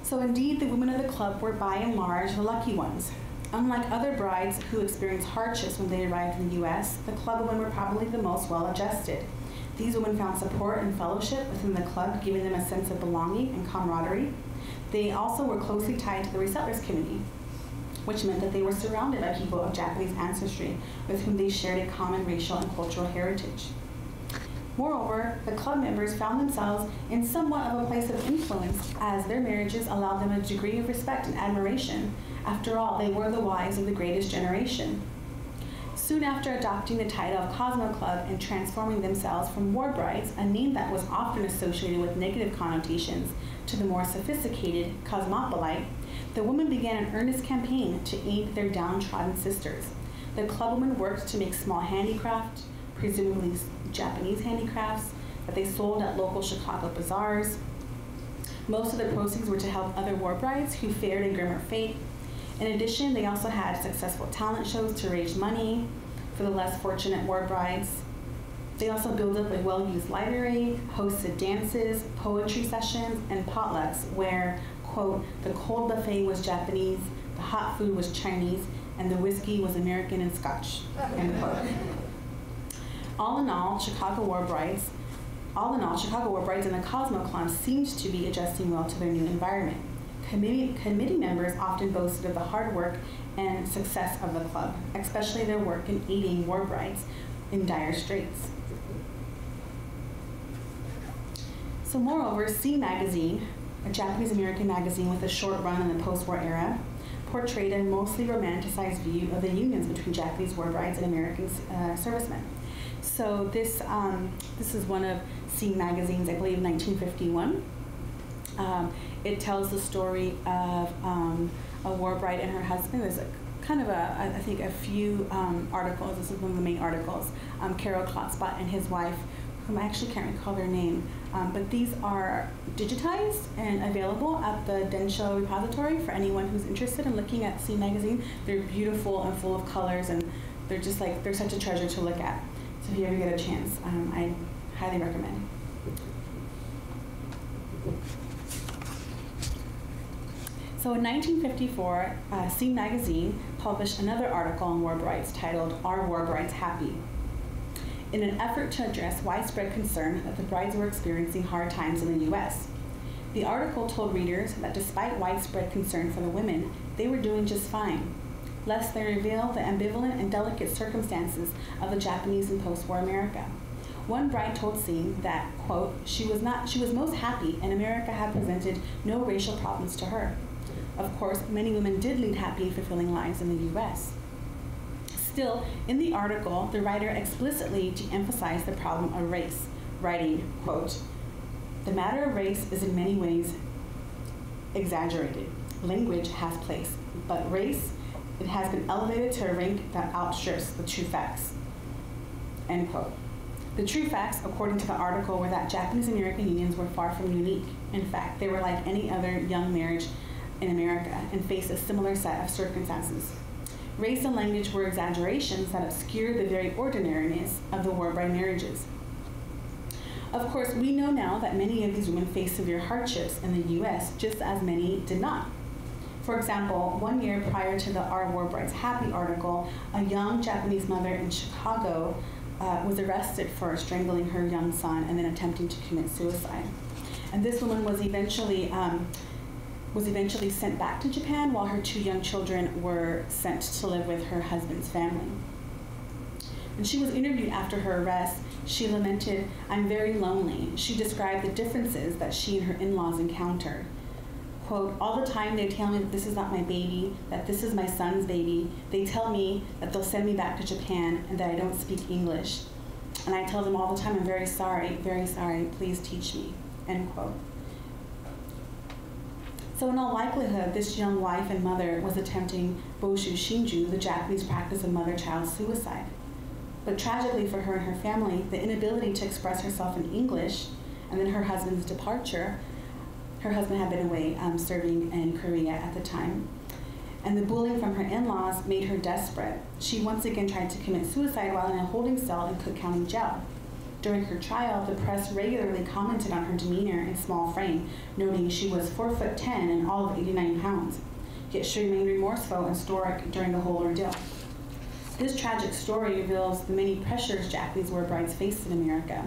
So indeed, the women of the club were by and large the lucky ones. Unlike other brides who experienced hardships when they arrived in the U.S., the club women were probably the most well-adjusted. These women found support and fellowship within the club, giving them a sense of belonging and camaraderie. They also were closely tied to the Resettlers Committee, which meant that they were surrounded by people of Japanese ancestry with whom they shared a common racial and cultural heritage. Moreover, the club members found themselves in somewhat of a place of influence, as their marriages allowed them a degree of respect and admiration. After all, they were the wives of the greatest generation. Soon after adopting the title of Cosmo Club and transforming themselves from war brides, a name that was often associated with negative connotations, to the more sophisticated cosmopolite, the women began an earnest campaign to aid their downtrodden sisters. The club women worked to make small handicraft, presumably Japanese handicrafts, that they sold at local Chicago bazaars. Most of the proceeds were to help other war brides who fared a grimmer fate. In addition, they also had successful talent shows to raise money for the less fortunate war brides. They also built up a well-used library, hosted dances, poetry sessions, and potlucks where, quote, the cold buffet was Japanese, the hot food was Chinese, and the whiskey was American and Scotch, end quote. All in all, Chicago War Brides and the Cosmo Club seemed to be adjusting well to their new environment. Committee members often boasted of the hard work and success of the club, especially their work in aiding war brides in dire straits. So moreover, C Magazine, a Japanese-American magazine with a short run in the post-war era, portrayed a mostly romanticized view of the unions between Japanese war brides and American servicemen. So this is one of C Magazine's, I believe, 1951. It tells the story of a war bride and her husband. There's I think a few articles. This is one of the main articles. Carol Klotspot and his wife, whom I actually can't recall their name, but these are digitized and available at the Densho repository for anyone who's interested in looking at C Magazine. They're beautiful and full of colors, and they're such a treasure to look at. So if you ever get a chance, I highly recommend. So in 1954, C Magazine published another article on war brides titled, "Are War Brides Happy?" In an effort to address widespread concern that the brides were experiencing hard times in the U.S. The article told readers that despite widespread concern for the women, they were doing just fine, lest they reveal the ambivalent and delicate circumstances of the Japanese in post-war America. One bride told Scene that, quote, she was most happy and America had presented no racial problems to her. Of course, many women did lead happy, fulfilling lives in the U.S. Still, in the article, the writer explicitly de-emphasized the problem of race, writing, quote, the matter of race is in many ways exaggerated. Language has place, but race, it has been elevated to a rank that outstrips the true facts, end quote. The true facts, according to the article, were that Japanese-American unions were far from unique. In fact, they were like any other young marriage in America and faced a similar set of circumstances. Race and language were exaggerations that obscured the very ordinariness of the war bride marriages. Of course, we know now that many of these women faced severe hardships in the U.S., just as many did not. For example, 1 year prior to the Our War Brides Happy article, a young Japanese mother in Chicago was arrested for strangling her young son and then attempting to commit suicide. And this woman was eventually sent back to Japan while her 2 young children were sent to live with her husband's family. When she was interviewed after her arrest, she lamented, "I'm very lonely." She described the differences that she and her in-laws encountered. Quote, all the time they tell me that this is not my baby, that this is my son's baby. They tell me that they'll send me back to Japan and that I don't speak English. And I tell them all the time, I'm very sorry, please teach me, end quote. So in all likelihood, this young wife and mother was attempting Boshu Shinju, the Japanese practice of mother-child suicide. But tragically for her and her family, the inability to express herself in English and then her husband's departure, her husband had been away serving in Korea at the time, and the bullying from her in-laws made her desperate. She once again tried to commit suicide while in a holding cell in Cook County Jail. During her trial, the press regularly commented on her demeanor and small frame, noting she was 4'10" and all of 89 pounds. Yet she remained remorseful and stoic during the whole ordeal. This tragic story reveals the many pressures Japanese war brides faced in America.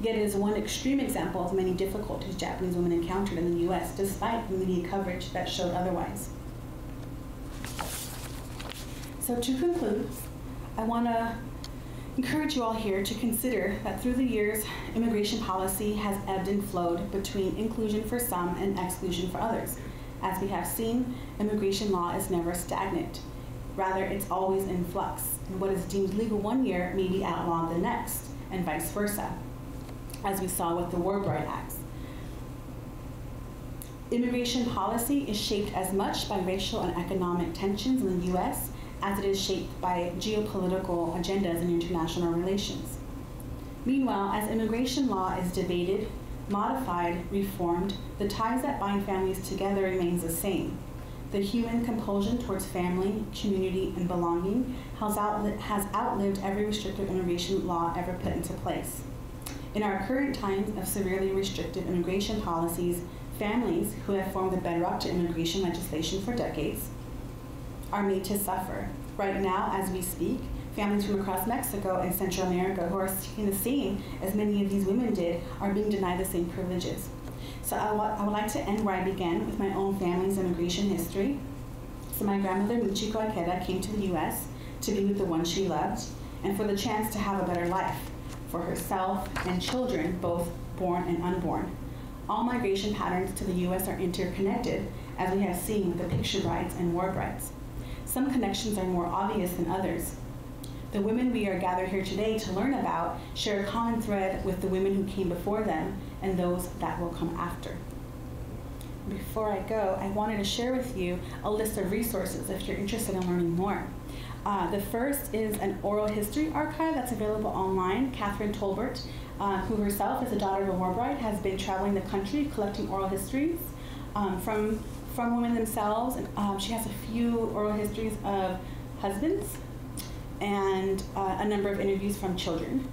Yet it is one extreme example of many difficulties Japanese women encountered in the U.S., despite the media coverage that showed otherwise. So to conclude, I want to encourage you all here to consider that through the years, immigration policy has ebbed and flowed between inclusion for some and exclusion for others. As we have seen, immigration law is never stagnant. Rather, it's always in flux, and what is deemed legal one year may be outlawed the next, and vice versa, as we saw with the War Bride Acts. Immigration policy is shaped as much by racial and economic tensions in the U.S. as it is shaped by geopolitical agendas in international relations. Meanwhile, as immigration law is debated, modified, reformed, the ties that bind families together remains the same. The human compulsion towards family, community, and belonging has outlived every restrictive immigration law ever put into place. In our current times of severely restrictive immigration policies, families who have formed the bedrock to immigration legislation for decades are made to suffer. Right now, as we speak, families from across Mexico and Central America who are seeking the same as many of these women did are being denied the same privileges. So I would like to end where I began with my own family's immigration history. So my grandmother, Michiko Ikeda, came to the U.S. to be with the one she loved and for the chance to have a better life for herself and children, both born and unborn. All migration patterns to the U.S. are interconnected, as we have seen with the picture brides and war brides. Some connections are more obvious than others. The women we are gathered here today to learn about share a common thread with the women who came before them and those that will come after. Before I go, I wanted to share with you a list of resources if you're interested in learning more. The first is an oral history archive that's available online. Catherine Tolbert, who herself is a daughter of a war bride, has been traveling the country collecting oral histories from women themselves. And, she has a few oral histories of husbands and a number of interviews from children.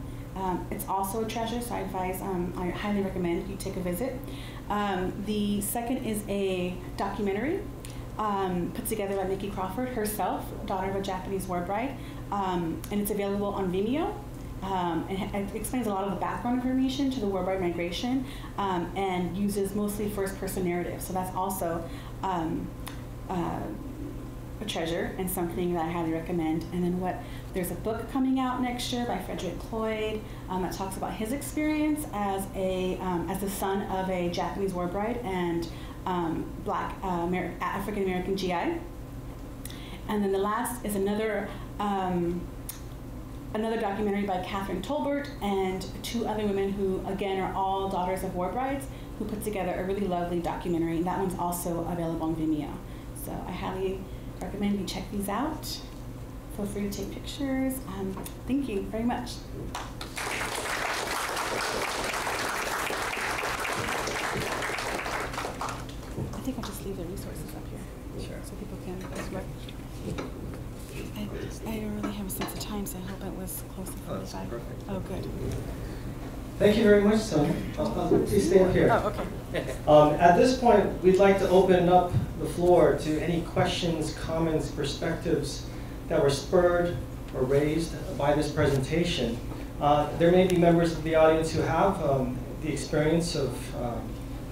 It's also a treasure, so I highly recommend you take a visit. The second is a documentary put together by Nikki Crawford herself, daughter of a Japanese war bride, and it's available on Vimeo. and it explains a lot of the background information to the war bride migration, and uses mostly first-person narrative. So that's also a treasure and something that I highly recommend. And then there's a book coming out next year by Frederick Cloyd that talks about his experience as the son of a Japanese war bride and Black African American GI. And then the last is another documentary by Catherine Tolbert and two other women who, again, are all daughters of war brides, who put together a really lovely documentary. And that one's also available on Vimeo. So I highly recommend you check these out. Feel free to take pictures. Thank you very much. I think I'll just leave the resources up here. Sure. So people can I don't really have a sense of time, so I hope it was close to 45. That's perfect. Oh, good. Thank you very much, Sonia. Please stay up here. Oh, okay. At this point, we'd like to open up the floor to any questions, comments, perspectives that were spurred or raised by this presentation. There may be members of the audience who have the experience of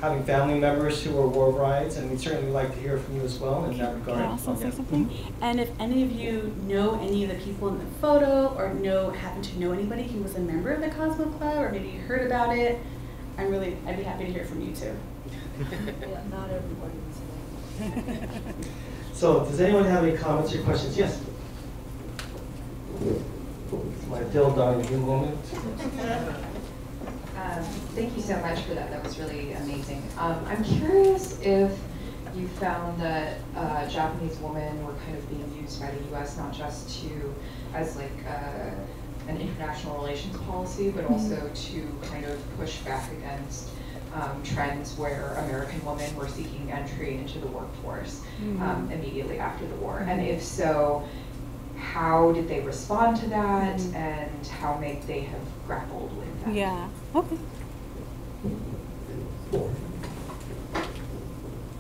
having family members who are war brides, and we'd certainly like to hear from you as well in that regard. Can I also say something? And if any of you know any of the people in the photo, or happen to know anybody who was a member of the Cosmo Club, or maybe you heard about it, I'd be happy to hear from you too. Yeah, not everybody was there. So, does anyone have any comments or questions? Yes. My Phil Donahue moment. Thank you so much for that. That was really amazing. I'm curious if you found that Japanese women were kind of being used by the U.S. not just as like an international relations policy, but also to kind of push back against trends where American women were seeking entry into the workforce immediately after the war. And if so, how did they respond to that, and how may they have grappled with that? Yeah. Okay.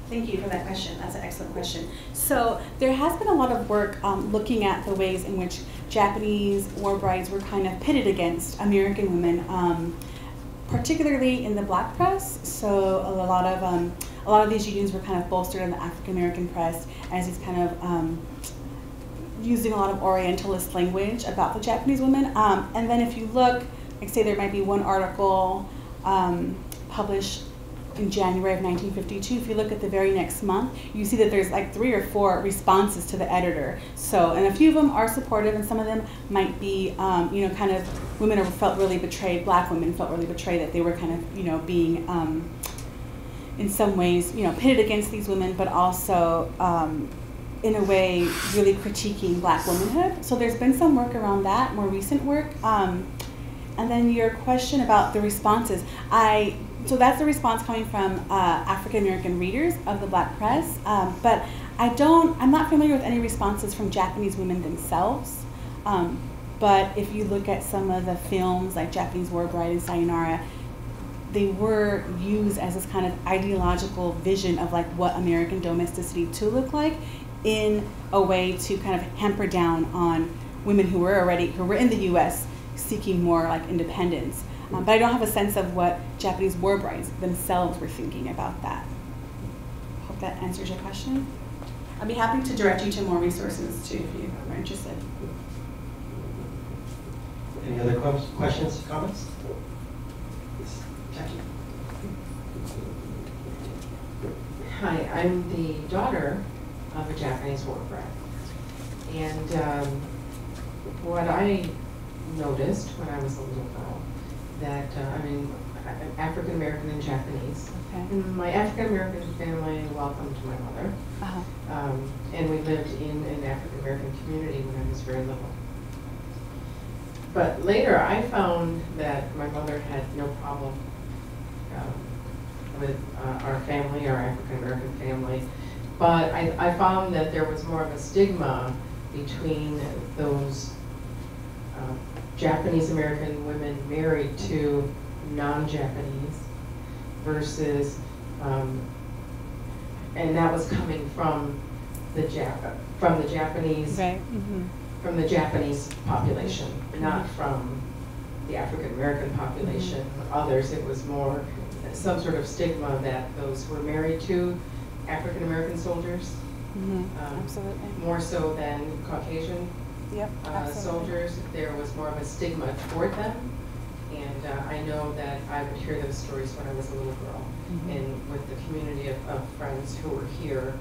Thank you for that question. That's an excellent question. So there has been a lot of work looking at the ways in which Japanese war brides were kind of pitted against American women, particularly in the Black press. So a lot of these unions were kind of bolstered in the African American press as these kind of using a lot of Orientalist language about the Japanese women. And then if you look, like say there might be one article published in January of 1952. If you look at the very next month, you see that there's like 3 or 4 responses to the editor. So, and a few of them are supportive, and some of them might be, kind of women who felt really betrayed. Black women felt really betrayed that they were kind of, being in some ways, pitted against these women, but also in a way really critiquing Black womanhood. So there's been some work around that, more recent work. And then your question about the responses, so that's the response coming from African American readers of the Black press, but I'm not familiar with any responses from Japanese women themselves. But if you look at some of the films like Japanese War Bride and Sayonara, they were used as this kind of ideological vision of like what American domesticity to look like, in a way to kind of hamper down on women who were in the U.S. seeking more like independence. But I don't have a sense of what Japanese war brides themselves were thinking about that. Hope that answers your question. I'd be happy to direct you to more resources too if you are interested. Any other questions, comments? Jackie. Hi, I'm the daughter of a Japanese war bride. And what I noticed when I was a little girl, that I'm African American and Japanese. Okay. And my African American family welcomed my mother. Uh-huh. And we lived in an African American community when I was very little. But later I found that my mother had no problem with our family, our African American family. But I found that there was more of a stigma between those Japanese American women married to non-Japanese versus, and that was coming from the Japanese, Right. from the Japanese population, not from the African American population or others. It was more some sort of stigma that those who were married to African American soldiers, Absolutely. more so than Caucasian soldiers. There was more of a stigma toward them. And I know that I would hear those stories when I was a little girl. And with the community of friends who were here,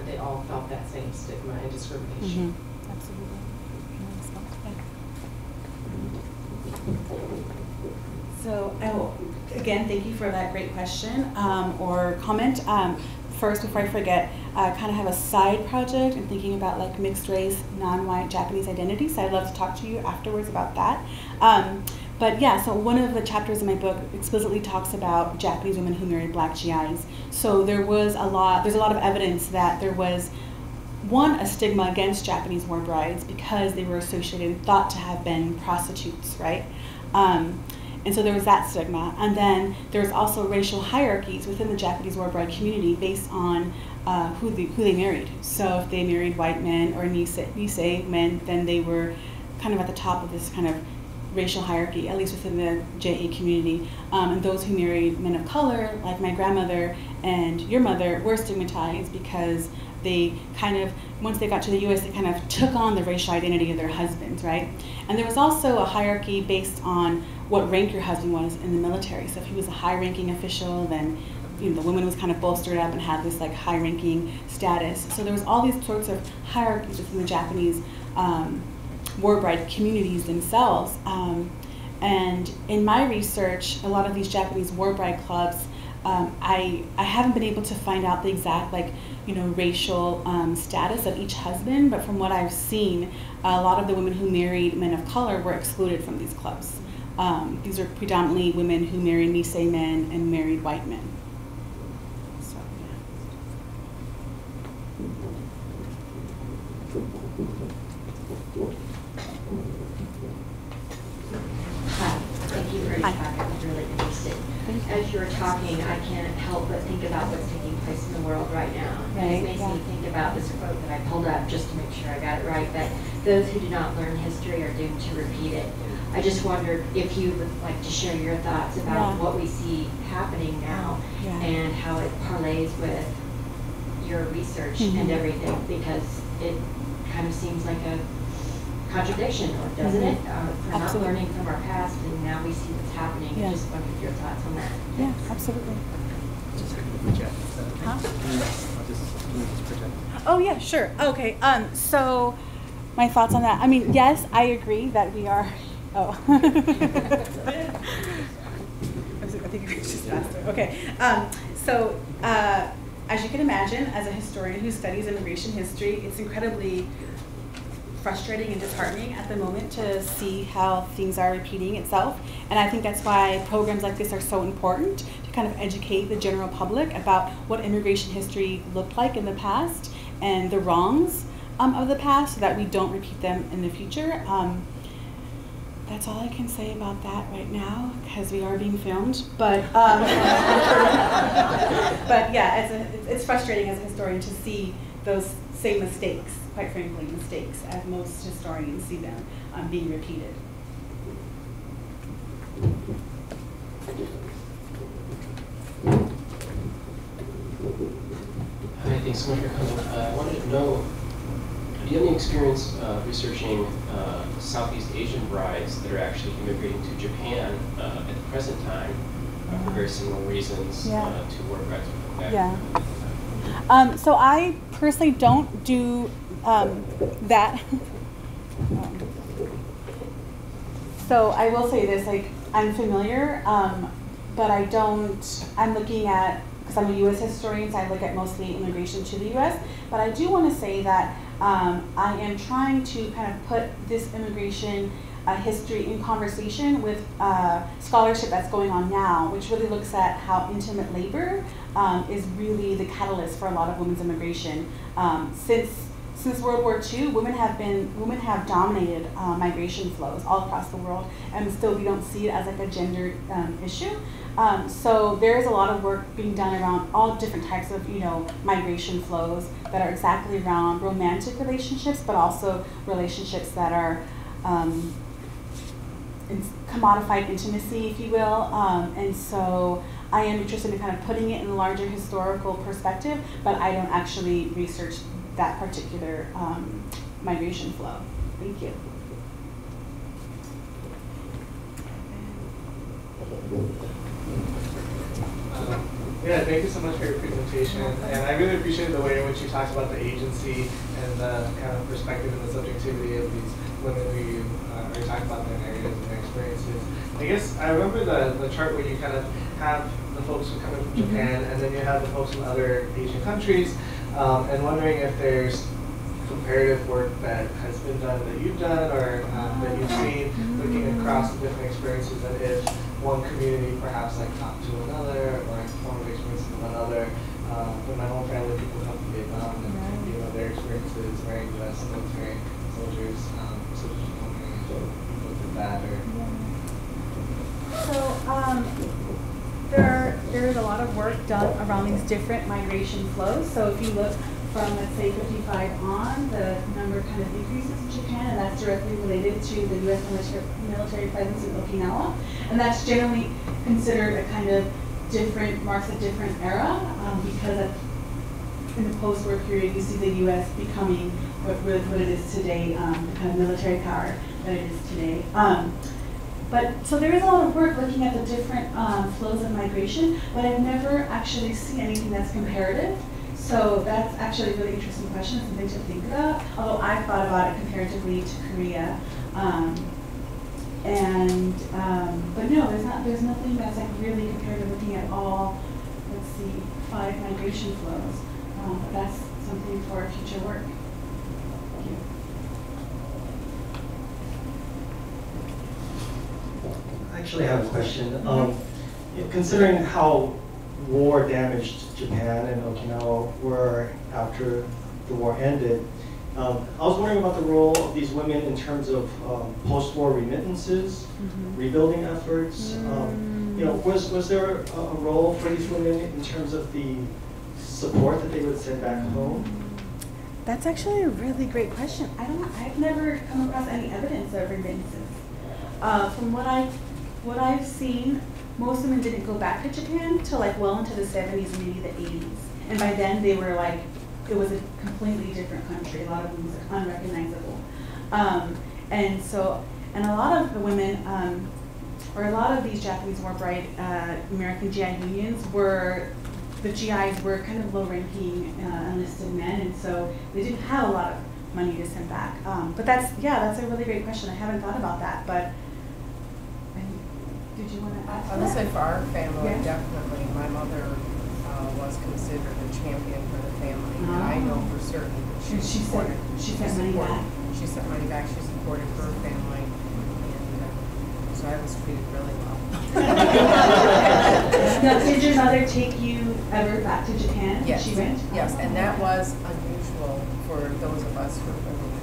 they all felt that same stigma and discrimination. Absolutely. So, again, thank you for that great question or comment. First, before I forget, kind of have a side project. I'm thinking about like mixed race, non-white Japanese identity. So I'd love to talk to you afterwards about that. But yeah, so one of the chapters in my book explicitly talks about Japanese women who married black GIs. So there's a lot of evidence that there was, one, a stigma against Japanese war brides because they were associated and thought to have been prostitutes, right? And so there was that stigma. And then there's also racial hierarchies within the Japanese war bride community based on who they married. So if they married white men or Nisei men, then they were kind of at the top of this kind of racial hierarchy, at least within the JA community. And those who married men of color, like my grandmother and your mother, were stigmatized because they kind of, once they got to the US, they kind of took on the racial identity of their husbands, right? And there was also a hierarchy based on what rank your husband was in the military. So if he was a high-ranking official, then the woman was kind of bolstered up and had this like high-ranking status. So there was all these sorts of hierarchies within the Japanese war bride communities themselves. And in my research, a lot of these Japanese war bride clubs, I haven't been able to find out the exact racial status of each husband, but from what I've seen, a lot of the women who married men of color were excluded from these clubs. These are predominantly women who married Nisei men and married white men. So, Hi, thank you for your talk. I was really interested. As you were talking, I can't help but think about what's taking place in the world right now. And it makes me think about this quote that I pulled up just to make sure I got it right, that those who do not learn history are doomed to repeat it. I just wondered if you would like to share your thoughts about what we see happening now and how it parlays with your research and everything, because it kind of seems like a contradiction, doesn't it? We're not learning from our past, and now we see what's happening. I just wondered your thoughts on that. Yeah, absolutely. Huh? Oh yeah, sure. Okay. So my thoughts on that. I mean, yes, I agree that we are. Oh. I think it's just faster. Okay. So as you can imagine, as a historian who studies immigration history, it's incredibly frustrating and disheartening at the moment to see how things are repeating itself. And I think that's why programs like this are so important, to kind of educate the general public about what immigration history looked like in the past and the wrongs of the past, so that we don't repeat them in the future. That's all I can say about that right now, because we are being filmed. But but yeah, it's frustrating as a historian to see those same mistakes, quite frankly, mistakes, as most historians see them being repeated. Hi, thanks so much for coming. I wanted to know, do you have any experience researching Southeast Asian brides that are actually immigrating to Japan at the present time for very similar reasons to war brides back then? So I personally don't do that. So I will say this, like, I'm familiar, but I don't, I'm looking at, because I'm a U.S. historian, so I look at mostly immigration to the U.S., but I do want to say that I am trying to kind of put this immigration history in conversation with scholarship that's going on now, which really looks at how intimate labor is really the catalyst for a lot of women's immigration. Since World War II, women have dominated migration flows all across the world, and still we don't see it as like a gender issue. So there is a lot of work being done around all different types of migration flows that are exactly around romantic relationships, but also relationships that are commodified intimacy, if you will, and so I am interested in kind of putting it in a larger historical perspective, but I don't actually research that particular migration flow. Thank you. Yeah, thank you so much for your presentation, and I really appreciate the way in which you talked about the agency and the kind of perspective and the subjectivity of these women who you are talking about their narratives and their experiences. I guess I remember the chart where you kind of have the folks who come in from Japan, and then you have the folks from other Asian countries, and wondering if there's comparative work that has been done that you've done or that you've seen looking across the different experiences, and if one community perhaps like talked to another or formed experiences with another. For my own family, people come from Vietnam, and you know their experiences wearing U.S. military soldiers. So just wondering if you looked at that or. So there is a lot of work done around these different migration flows. So if you look from, let's say, 55 on, the number kind of increases in Japan, and that's directly related to the U.S. military presence in Okinawa. And that's generally considered a kind of different, marks a different era, because in the post-war period, you see the U.S. becoming what it is today, the kind of military power that it is today. But so there is a lot of work looking at the different flows of migration, but I've never actually seen anything that's comparative. So that's actually a really interesting question, something to think about. Although I've thought about it comparatively to Korea, but no, there's nothing that's like really comparative looking at all. Let's see, 5 migration flows. But that's something for future work. Thank you. I actually have a question. Considering how war damaged Japan and Okinawa were after the war ended, I was wondering about the role of these women in terms of post-war remittances, rebuilding efforts. You know, was there a role for these women in terms of the support that they would send back home? That's actually a really great question. I've never come across any evidence of remittances. From what I've seen, most women didn't go back to Japan till like well into the 70s, maybe the 80s. And by then they were like, it was a completely different country. A lot of them were unrecognizable. And a lot of the women, or a lot of these Japanese war bride American GI unions the GIs were kind of low-ranking enlisted men, and so they didn't have a lot of money to send back. But that's a really great question. I haven't thought about that, but did you want to ask? I would say for our family, yeah. Definitely. My mother was considered a champion for the family, and I know for certain that she supported. She sent money back. She sent money back. She supported her family, and so I was treated really well. Now, did your mother take you ever back to Japan? Yes. She went? Yes, and that was unusual for those of us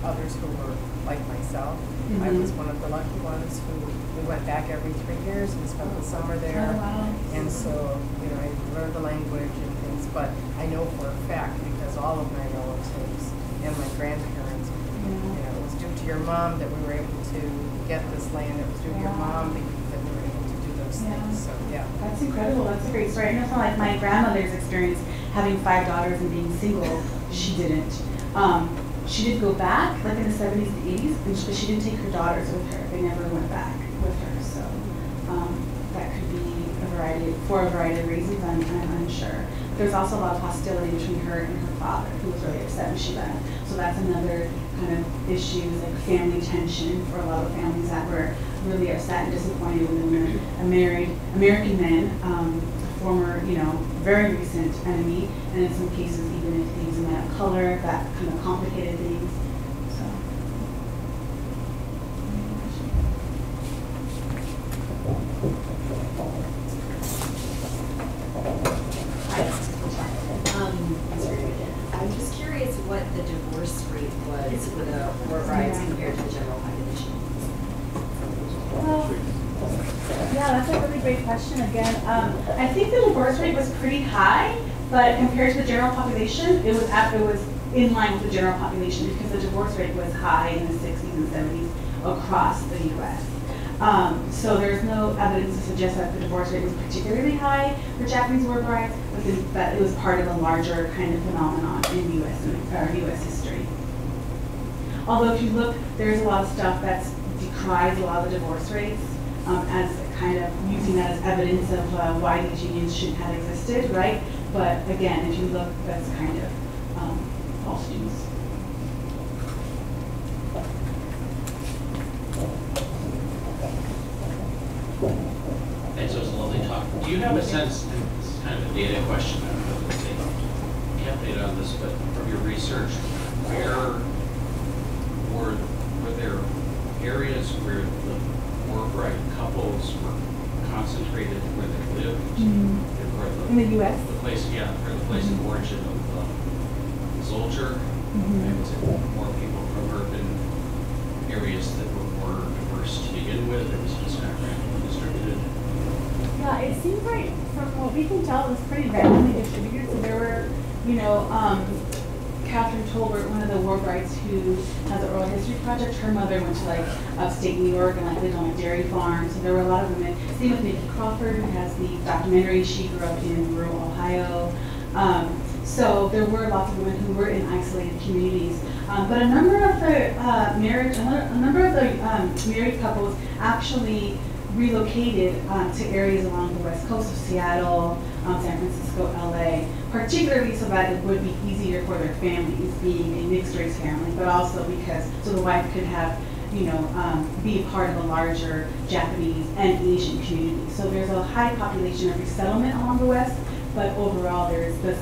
others who were like myself. I was one of the lucky ones who we went back every 3 years and spent the summer there. Oh, wow. And so, you know, I learned the language and things, but I know for a fact because all of my relatives and my grandparents, you know, it was due to your mom that we were able to get this land. It was due to your mom that we were able to do those things. So, yeah. That's incredible. That's a great story. I know from like my grandmother's experience having 5 daughters and being single, she didn't. She did go back, like in the 70s and 80s, but she didn't take her daughters with her. They never went back with her. So that could be for a variety of reasons. I'm unsure. There's also a lot of hostility between her and her father, who was really upset when she left. So that's another kind of issue, like family tension for a lot of families that were really upset and disappointed when a married American man, former, you know, very recent enemy, and in some cases even if he's a man of color, that kind of complicated things. So. I'm just curious what the divorce rate was for the war brides compared to the general population. Well, yeah, that's a really great question again. I think the divorce rate was pretty high, but compared to the general population, it was in line with the general population because the divorce rate was high in the 60s and 70s across the U.S. So there's no evidence to suggest that the divorce rate was particularly high for Japanese war brides, but that it was part of a larger kind of phenomenon in U.S. history. Although if you look, there's a lot of stuff that decries a lot of the divorce rates as kind of using that as evidence of why these unions shouldn't have existed, right? But again, if you look, that's kind of false news. Thanks, it was a lovely talk. Do you have a sense, and this is kind of a data question, I don't know if you have data on this, but from your research, where were there areas where the war bride couples were concentrated where they lived? Mm-hmm. In the U.S.? The place, yeah, or the place of origin of the soldier. Mm-hmm. And was it more people from urban areas that were more diverse to begin with, or was it just kind of randomly distributed? Yeah, it seems like from what we can tell, it was pretty randomly distributed. So there were, Catherine Tolbert, one of the war brides who has an oral history project, her mother went to like upstate New York and like lived on a dairy farm. So there were a lot of women. Same with Nikki Crawford, who has the documentary. She grew up in rural Ohio. So there were lots of women who were in isolated communities. But a number of the married couples actually relocated to areas along the west coast of Seattle, San Francisco, LA, particularly so that it would be easier for their families, being a mixed race family, but also because so the wife could have, be a part of a larger Japanese and Asian community. So there's a high population of resettlement along the west, but overall there's this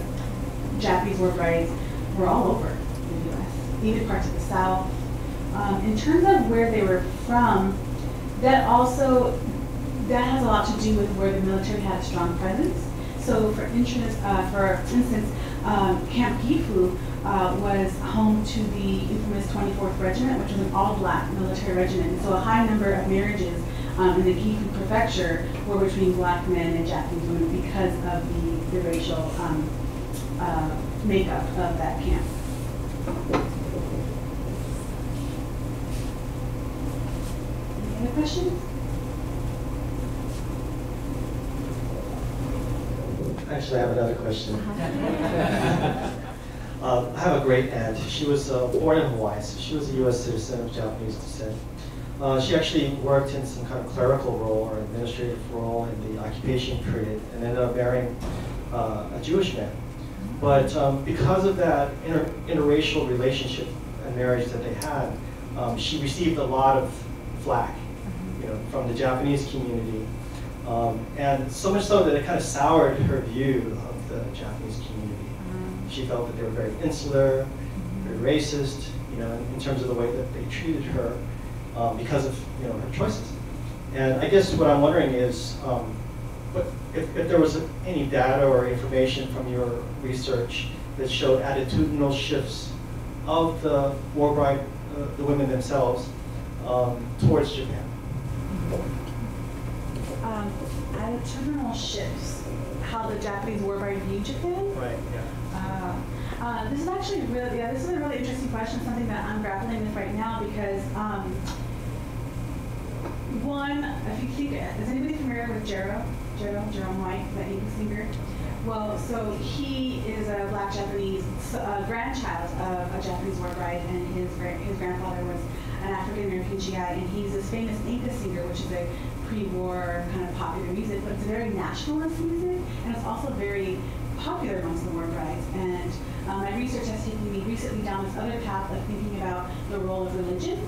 Japanese war brides were all over the U.S., even parts of the South. In terms of where they were from, that has a lot to do with where the military had a strong presence. So for instance, Camp Gifu was home to the infamous 24th Regiment, which was an all-black military regiment. And so a high number of marriages in the Gifu prefecture were between black men and Japanese women because of the racial makeup of that camp. Any other questions? Actually, I have another question. I have a great aunt. She was born in Hawaii, so she was a U.S. citizen of Japanese descent. She actually worked in some kind of clerical role or administrative role in the occupation period and ended up marrying a Jewish man. But because of that interracial relationship and marriage that they had, she received a lot of flack, from the Japanese community. And so much so that it kind of soured her view of the Japanese community. She felt that they were very insular, very racist, in terms of the way that they treated her because of her choices. And I guess what I'm wondering is, if there was any data or information from your research that showed attitudinal shifts of the war bride, the women themselves, towards Japan. Attitudinal shifts, how the Japanese war bride viewed Japan? Right, yeah. This is actually this is a really interesting question, something that I'm grappling with right now because one, if you think, is anybody familiar with Jerome White, the English singer? Well, so he is a black Japanese grandchild of a Japanese war bride, and his grandfather was an African-American GI, and he's this famous Inca singer, which is a pre-war kind of popular music, but it's very nationalist music, and it's also very popular amongst the war brides. And my research has taken me recently down this other path of thinking about the role of religion.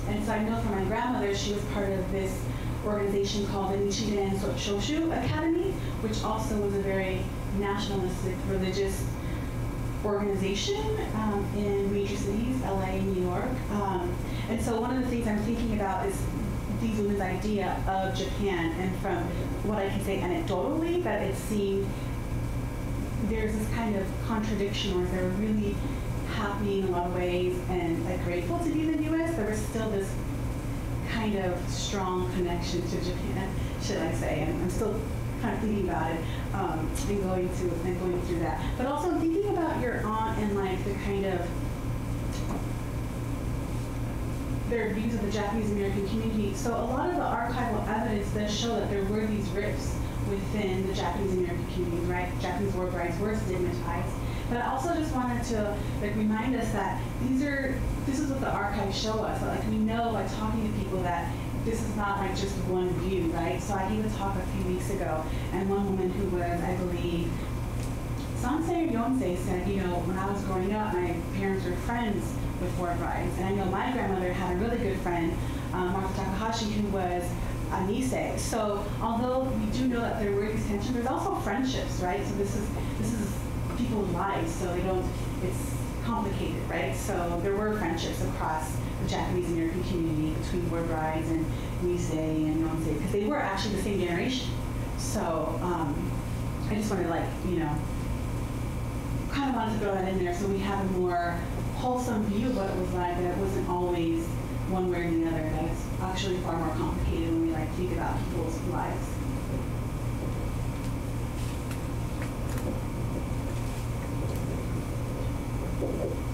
And so I know from my grandmother, she was part of this organization called the Nichiren Shoshu Academy, which also was a very nationalistic religious organization in major cities, LA, New York. And so one of the things I'm thinking about is these women's idea of Japan, and from what I can say anecdotally, that it seemed there's this kind of contradiction where they're really happy in a lot of ways and grateful to be in the U.S. There was still this kind of strong connection to Japan, should I say, and I'm still kind of thinking about it and going through that. But also I'm thinking about your aunt and like the kind of their views of the Japanese American community. So a lot of the archival evidence does show that there were these rifts within the Japanese American community, right? Japanese war brides were stigmatized. But I also just wanted to remind us that this is what the archives show us. That, we know by talking to people that this is not just one view, right? So I gave a talk a few weeks ago, and one woman who was, I believe, Sansei or Yonsei said, when I was growing up, my parents were friends with war brides. And I know my grandmother had a really good friend, Martha Takahashi, who was a Nisei. So although we do know that there were these tensions, there's also friendships, right? So this is people's lives, so it's complicated, right? So there were friendships across the Japanese American community between war brides and Nisei and Yonsei, because they were actually the same generation. So I just wanted kind of wanted to throw that in there so we have a more wholesome view of what it was like, that it wasn't always one way or the other, that it's actually far more complicated when we think about people's lives.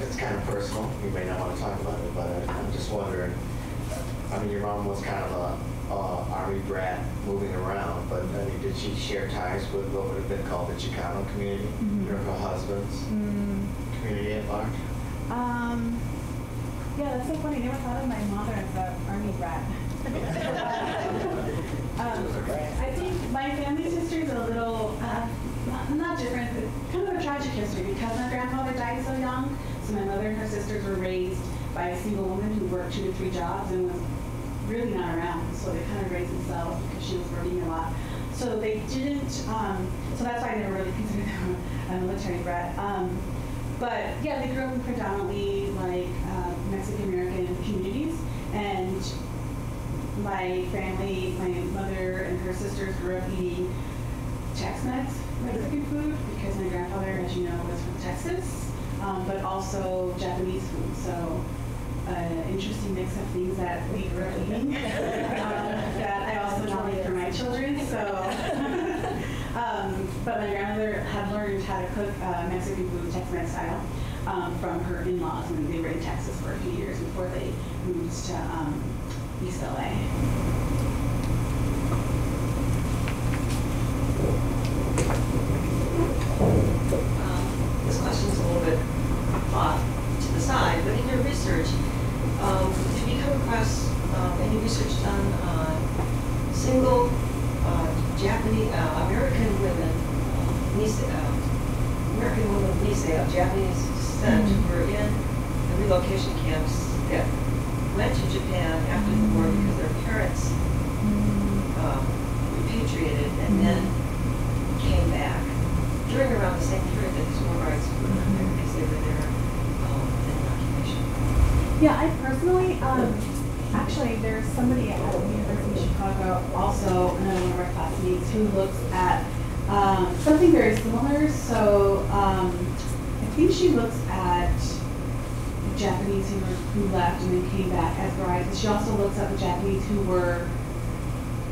It's kind of personal. You may not want to talk about it, but I'm just wondering. I mean, your mom was kind of a army brat moving around, but did she share ties with what would have been called the Chicano community, or her husband's community at large? Yeah, that's so funny. I never thought of my mother as an army brat. I think my family's history is a little not different, but kind of a tragic history because my grandfather died so young. So my mother and her sisters were raised by a single woman who worked 2 to 3 jobs and was really not around. So they kind of raised themselves because she was working a lot. So they didn't, so that's why I never really considered them a military brat. But yeah, they grew up in predominantly Mexican American communities, and my family, my mother and her sisters grew up eating Tex-Mex Mexican food because my grandfather, as you know, was from Texas, but also Japanese food. So interesting mix of things that we grew up eating that I also now eat for my children. So, but my grandmother had learned how to cook Mexican food, Tex-Mex style, from her in-laws when they were in Texas for a few years before they moved to East LA. This question is a little bit off to the side, but in your research, have you come across any research done on single Japanese American women, American women of Japanese descent who were in the relocation camps that went to Japan after the war because their parents repatriated and then came back during around the same period that these war brides were there because they were there in occupation? Yeah, I personally, actually, there's somebody at the University of Chicago, also another one of our classmates, who looks at something very similar. So I think she looks at the Japanese who left and then came back as brides. She also looks at the Japanese who were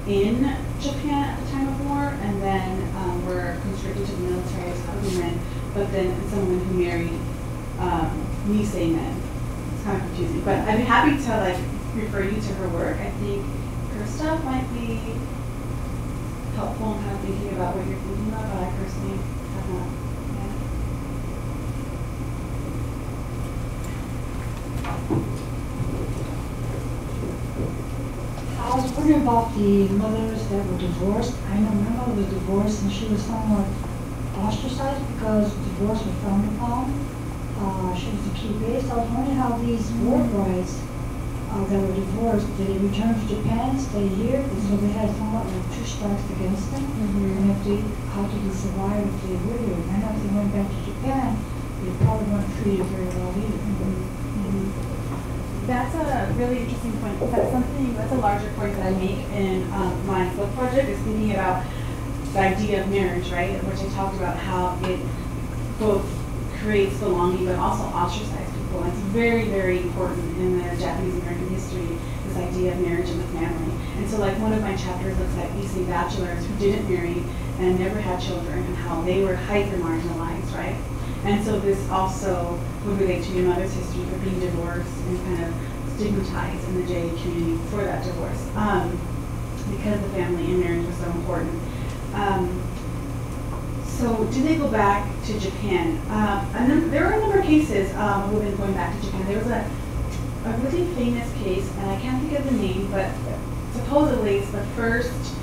in Japan at the time of war and then were conscripted to the military as women, but then someone who married Nisei men. It's kind of confusing, but I'd be happy to refer you to her work. I think her stuff might be helpful in kind of thinking about what you're thinking about, but I personally have not. I was wondering about the mothers that were divorced. I know my mother was divorced and she was somewhat ostracized because divorce was frowned upon. She was a key base. I was wondering how these war brides that were divorced, did they return to Japan, stay here? So they had somewhat 2 strikes against them. And how did they survive if they were here? And if they went back to Japan, they probably weren't treated very well either. That's a really interesting point. That's a larger point that I make in my book project, is thinking about the idea of marriage, right? Which I talked about how it both creates belonging but also ostracizes people. And it's very, very important in the Japanese American history, this idea of marriage and the family. And so one of my chapters looks at Issei bachelors who didn't marry and never had children and how they were hyper marginalized, right? And so this also would relate to your mother's history of being divorced and kind of stigmatized in the JA community for that divorce because the family and marriage was so important. So did they go back to Japan? And then there were a number of cases of women going back to Japan. There was a really famous case, and I can't think of the name, but supposedly it's the first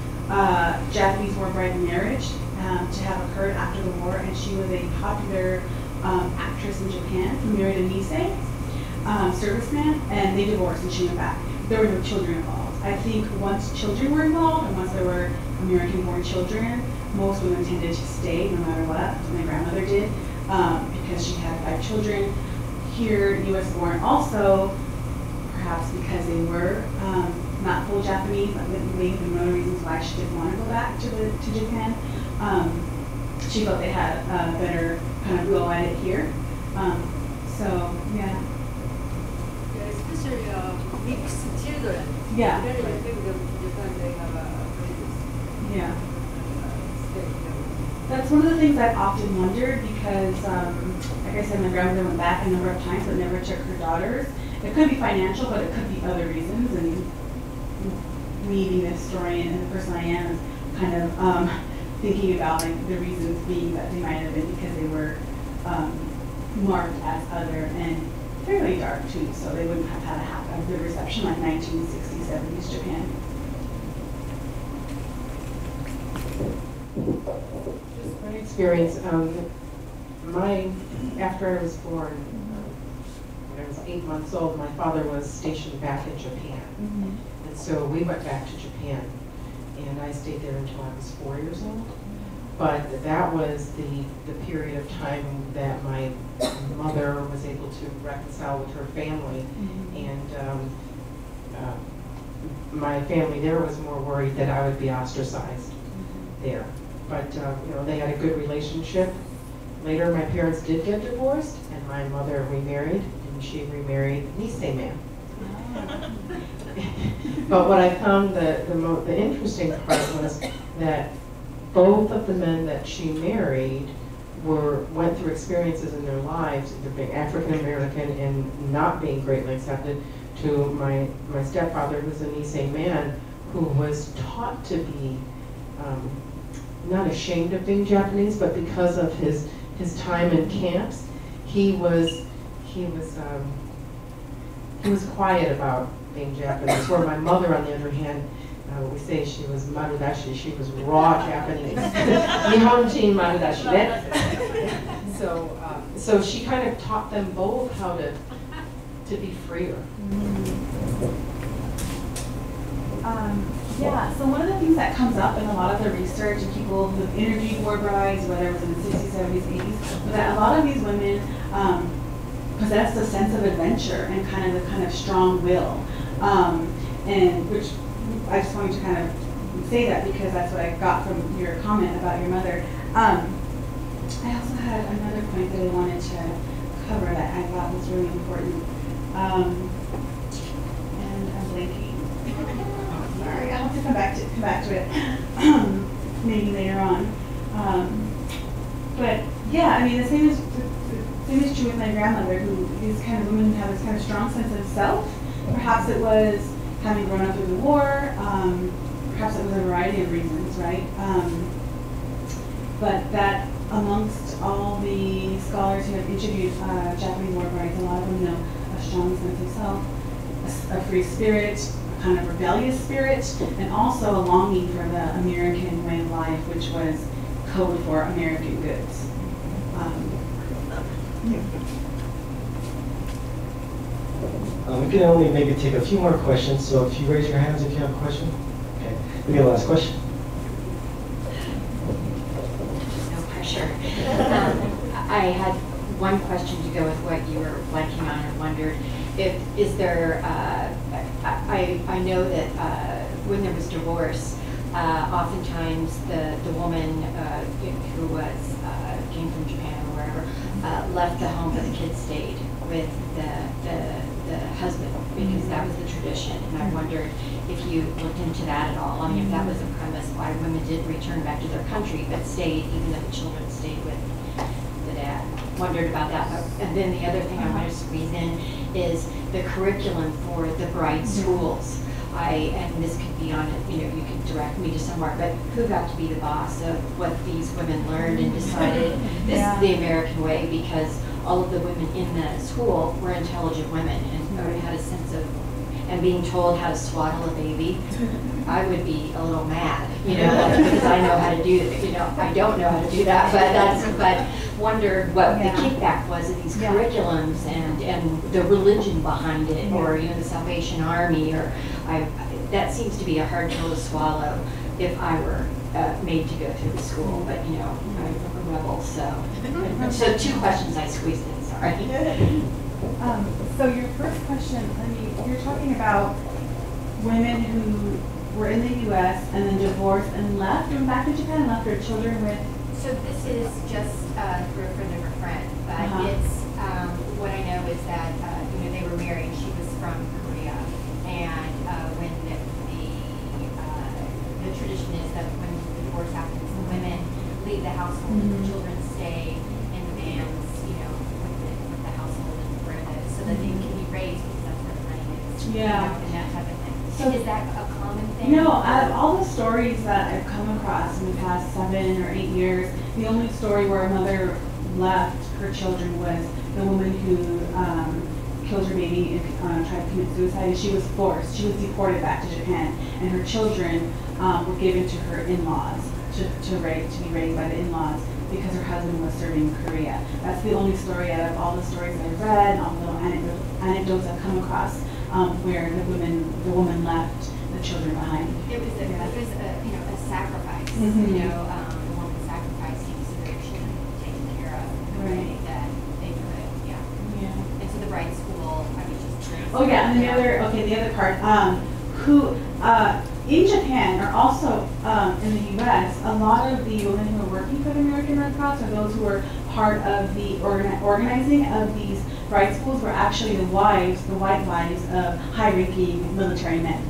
Japanese war bride marriage to have occurred after the war, and she was a popular actress in Japan who married a Nisei serviceman, and they divorced and she went back. There were no children involved. I think once children were involved, and once there were American-born children, most women tended to stay no matter what. My grandmother did, because she had 5 children. Here, U.S.-born also, perhaps because they were not full Japanese, maybe one of the reasons why she didn't want to go back to Japan. She felt they had a better kind of go at it here. So, yeah. Especially mixed children. Yeah. Very effective in Japan, they have a yeah. That's one of the things I've often wondered because, like I said, my grandmother went back a number of times but never took her daughters. It could be financial, but it could be other reasons. And me being a historian and the person I am is kind of thinking about like the reasons being that they might have been because they were marked as other and fairly dark too, so they wouldn't have had a good reception like 1960s, 70s Japan. Just my experience, after I was born, when I was 8 months old, my father was stationed back in Japan. And so we went back to Japan, and I stayed there until I was 4 years old. But that was the period of time that my mother was able to reconcile with her family. And my family there was more worried that I would be ostracized there. But you know, they had a good relationship. Later, my parents did get divorced, and my mother remarried, and she remarried Nisei man. But what I found the interesting part was that both of the men that she married went through experiences in their lives, either being African American and not being greatly accepted, to my stepfather, who's a Nisei man, who was taught to be not ashamed of being Japanese, but because of his time in camps, he was quiet about being Japanese. Where my mother, on the other hand, we say she was marudashi, she was raw Japanese. Nihonjin marudashi. So she kind of taught them both how to be freer. Yeah, so one of the things that comes up in a lot of the research and people who've interviewed war brides, whether it was in the 60s, 70s, 80s, was that a lot of these women possessed a sense of adventure and kind of strong will. And which I just wanted to kind of say that because that's what I got from your comment about your mother. I also had another point that I wanted to cover that I thought was really important. And I'm blanking. Sorry, I'll have to come back to it maybe later on. But yeah, I mean the same is true with my grandmother, who is kind of women who have this kind of strong sense of self. Perhaps it was having grown up through the war. Perhaps it was a variety of reasons, right? But that amongst all the scholars who have interviewed Japanese war brides, a lot of them know a strong sense of self, a free spirit, a kind of rebellious spirit, and also a longing for the American way of life, which was code for American goods. We can only maybe take a few more questions, so if you raise your hands if you have a question. Okay, maybe a last question. No pressure. I had one question to go with what you were blanking on and wondered is there, I know that when there was divorce, oftentimes the woman who came from Japan or wherever left the home, but the kids stayed with the husband because that was the tradition. And I wondered if you looked into that at all. I mean, if that was a premise why women did return back to their country but stayed, even though the children stayed with the dad. Wondered about that. And then the other thing I wanted to squeeze in is the curriculum for the Bright schools. And this could be on it, you could direct me to somewhere, but who got to be the boss of what these women learned and decided this is the American way, because all of the women in the school were intelligent women and already had a sense of, and being told how to swaddle a baby, I would be a little mad, because I know how to do it. I don't know how to do that, but wondered what the kickback was of these curriculums and the religion behind it, or the Salvation Army, or that seems to be a hard pill to swallow if I were made to go through the school, but I'm a rebel, so. So 2 questions I squeezed in, sorry. So your first question, you're talking about women who were in the U.S. and then divorced and left, went back to Japan and left their children with. So this is just through a friend of a friend, but it's what I know is that they were married. She was from Korea, and when the tradition is that when the divorce happens, the women leave the household and the children stay in the man's, with the household and where it is, so that they can be raised because that's where the money is. And that type of thing. So is that a common thing? No, out of all the stories that I've come across in the past 7 or 8 years, the only story where a mother left her children was the woman who killed her baby and tried to commit suicide, and she was forced. She was deported back to Japan, and her children were given to her in-laws to be raised by the in-laws because her husband was serving in Korea. That's the only story out of all the stories I've read, and all the little anecdotes I've come across where the woman left the children behind. It was a sacrifice. The woman sacrificing so that she could take care of the way that they could. And so the Bright School, I was just curious. Oh yeah, and the other part, who in Japan, or also in the U.S., a lot of the women who are working for the American Red Cross, or those who were part of the organizing of these Bright Schools, were actually the white wives of high-ranking military men.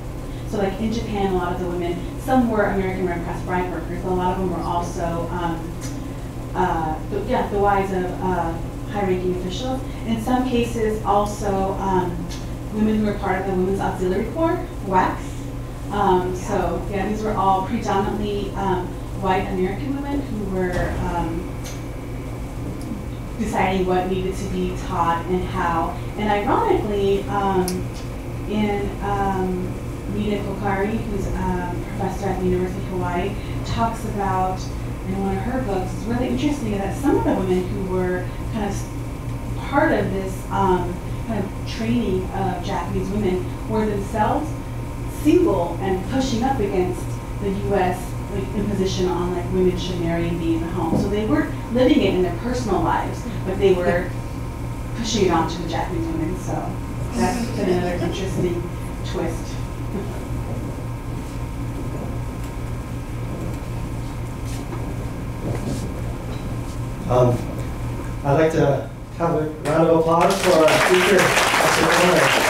So like in Japan, a lot of the women, some were American Red Cross Bright workers, but a lot of them were also the wives of high-ranking officials. In some cases, also women who were part of the Women's Auxiliary Corps, WACS. So these were all predominantly white American women who were deciding what needed to be taught and how. And ironically, in Nina Kokari, who's a professor at the University of Hawaii, talks about in one of her books, it's really interesting that some of the women who were kind of part of this kind of training of Japanese women were themselves single and pushing up against the U.S. imposition on women should marry and be in the home. So they weren't living it in their personal lives, but they were pushing it onto the Japanese women. So that's been another interesting twist. I'd like to have a round of applause for our speaker, Dr. Gomez.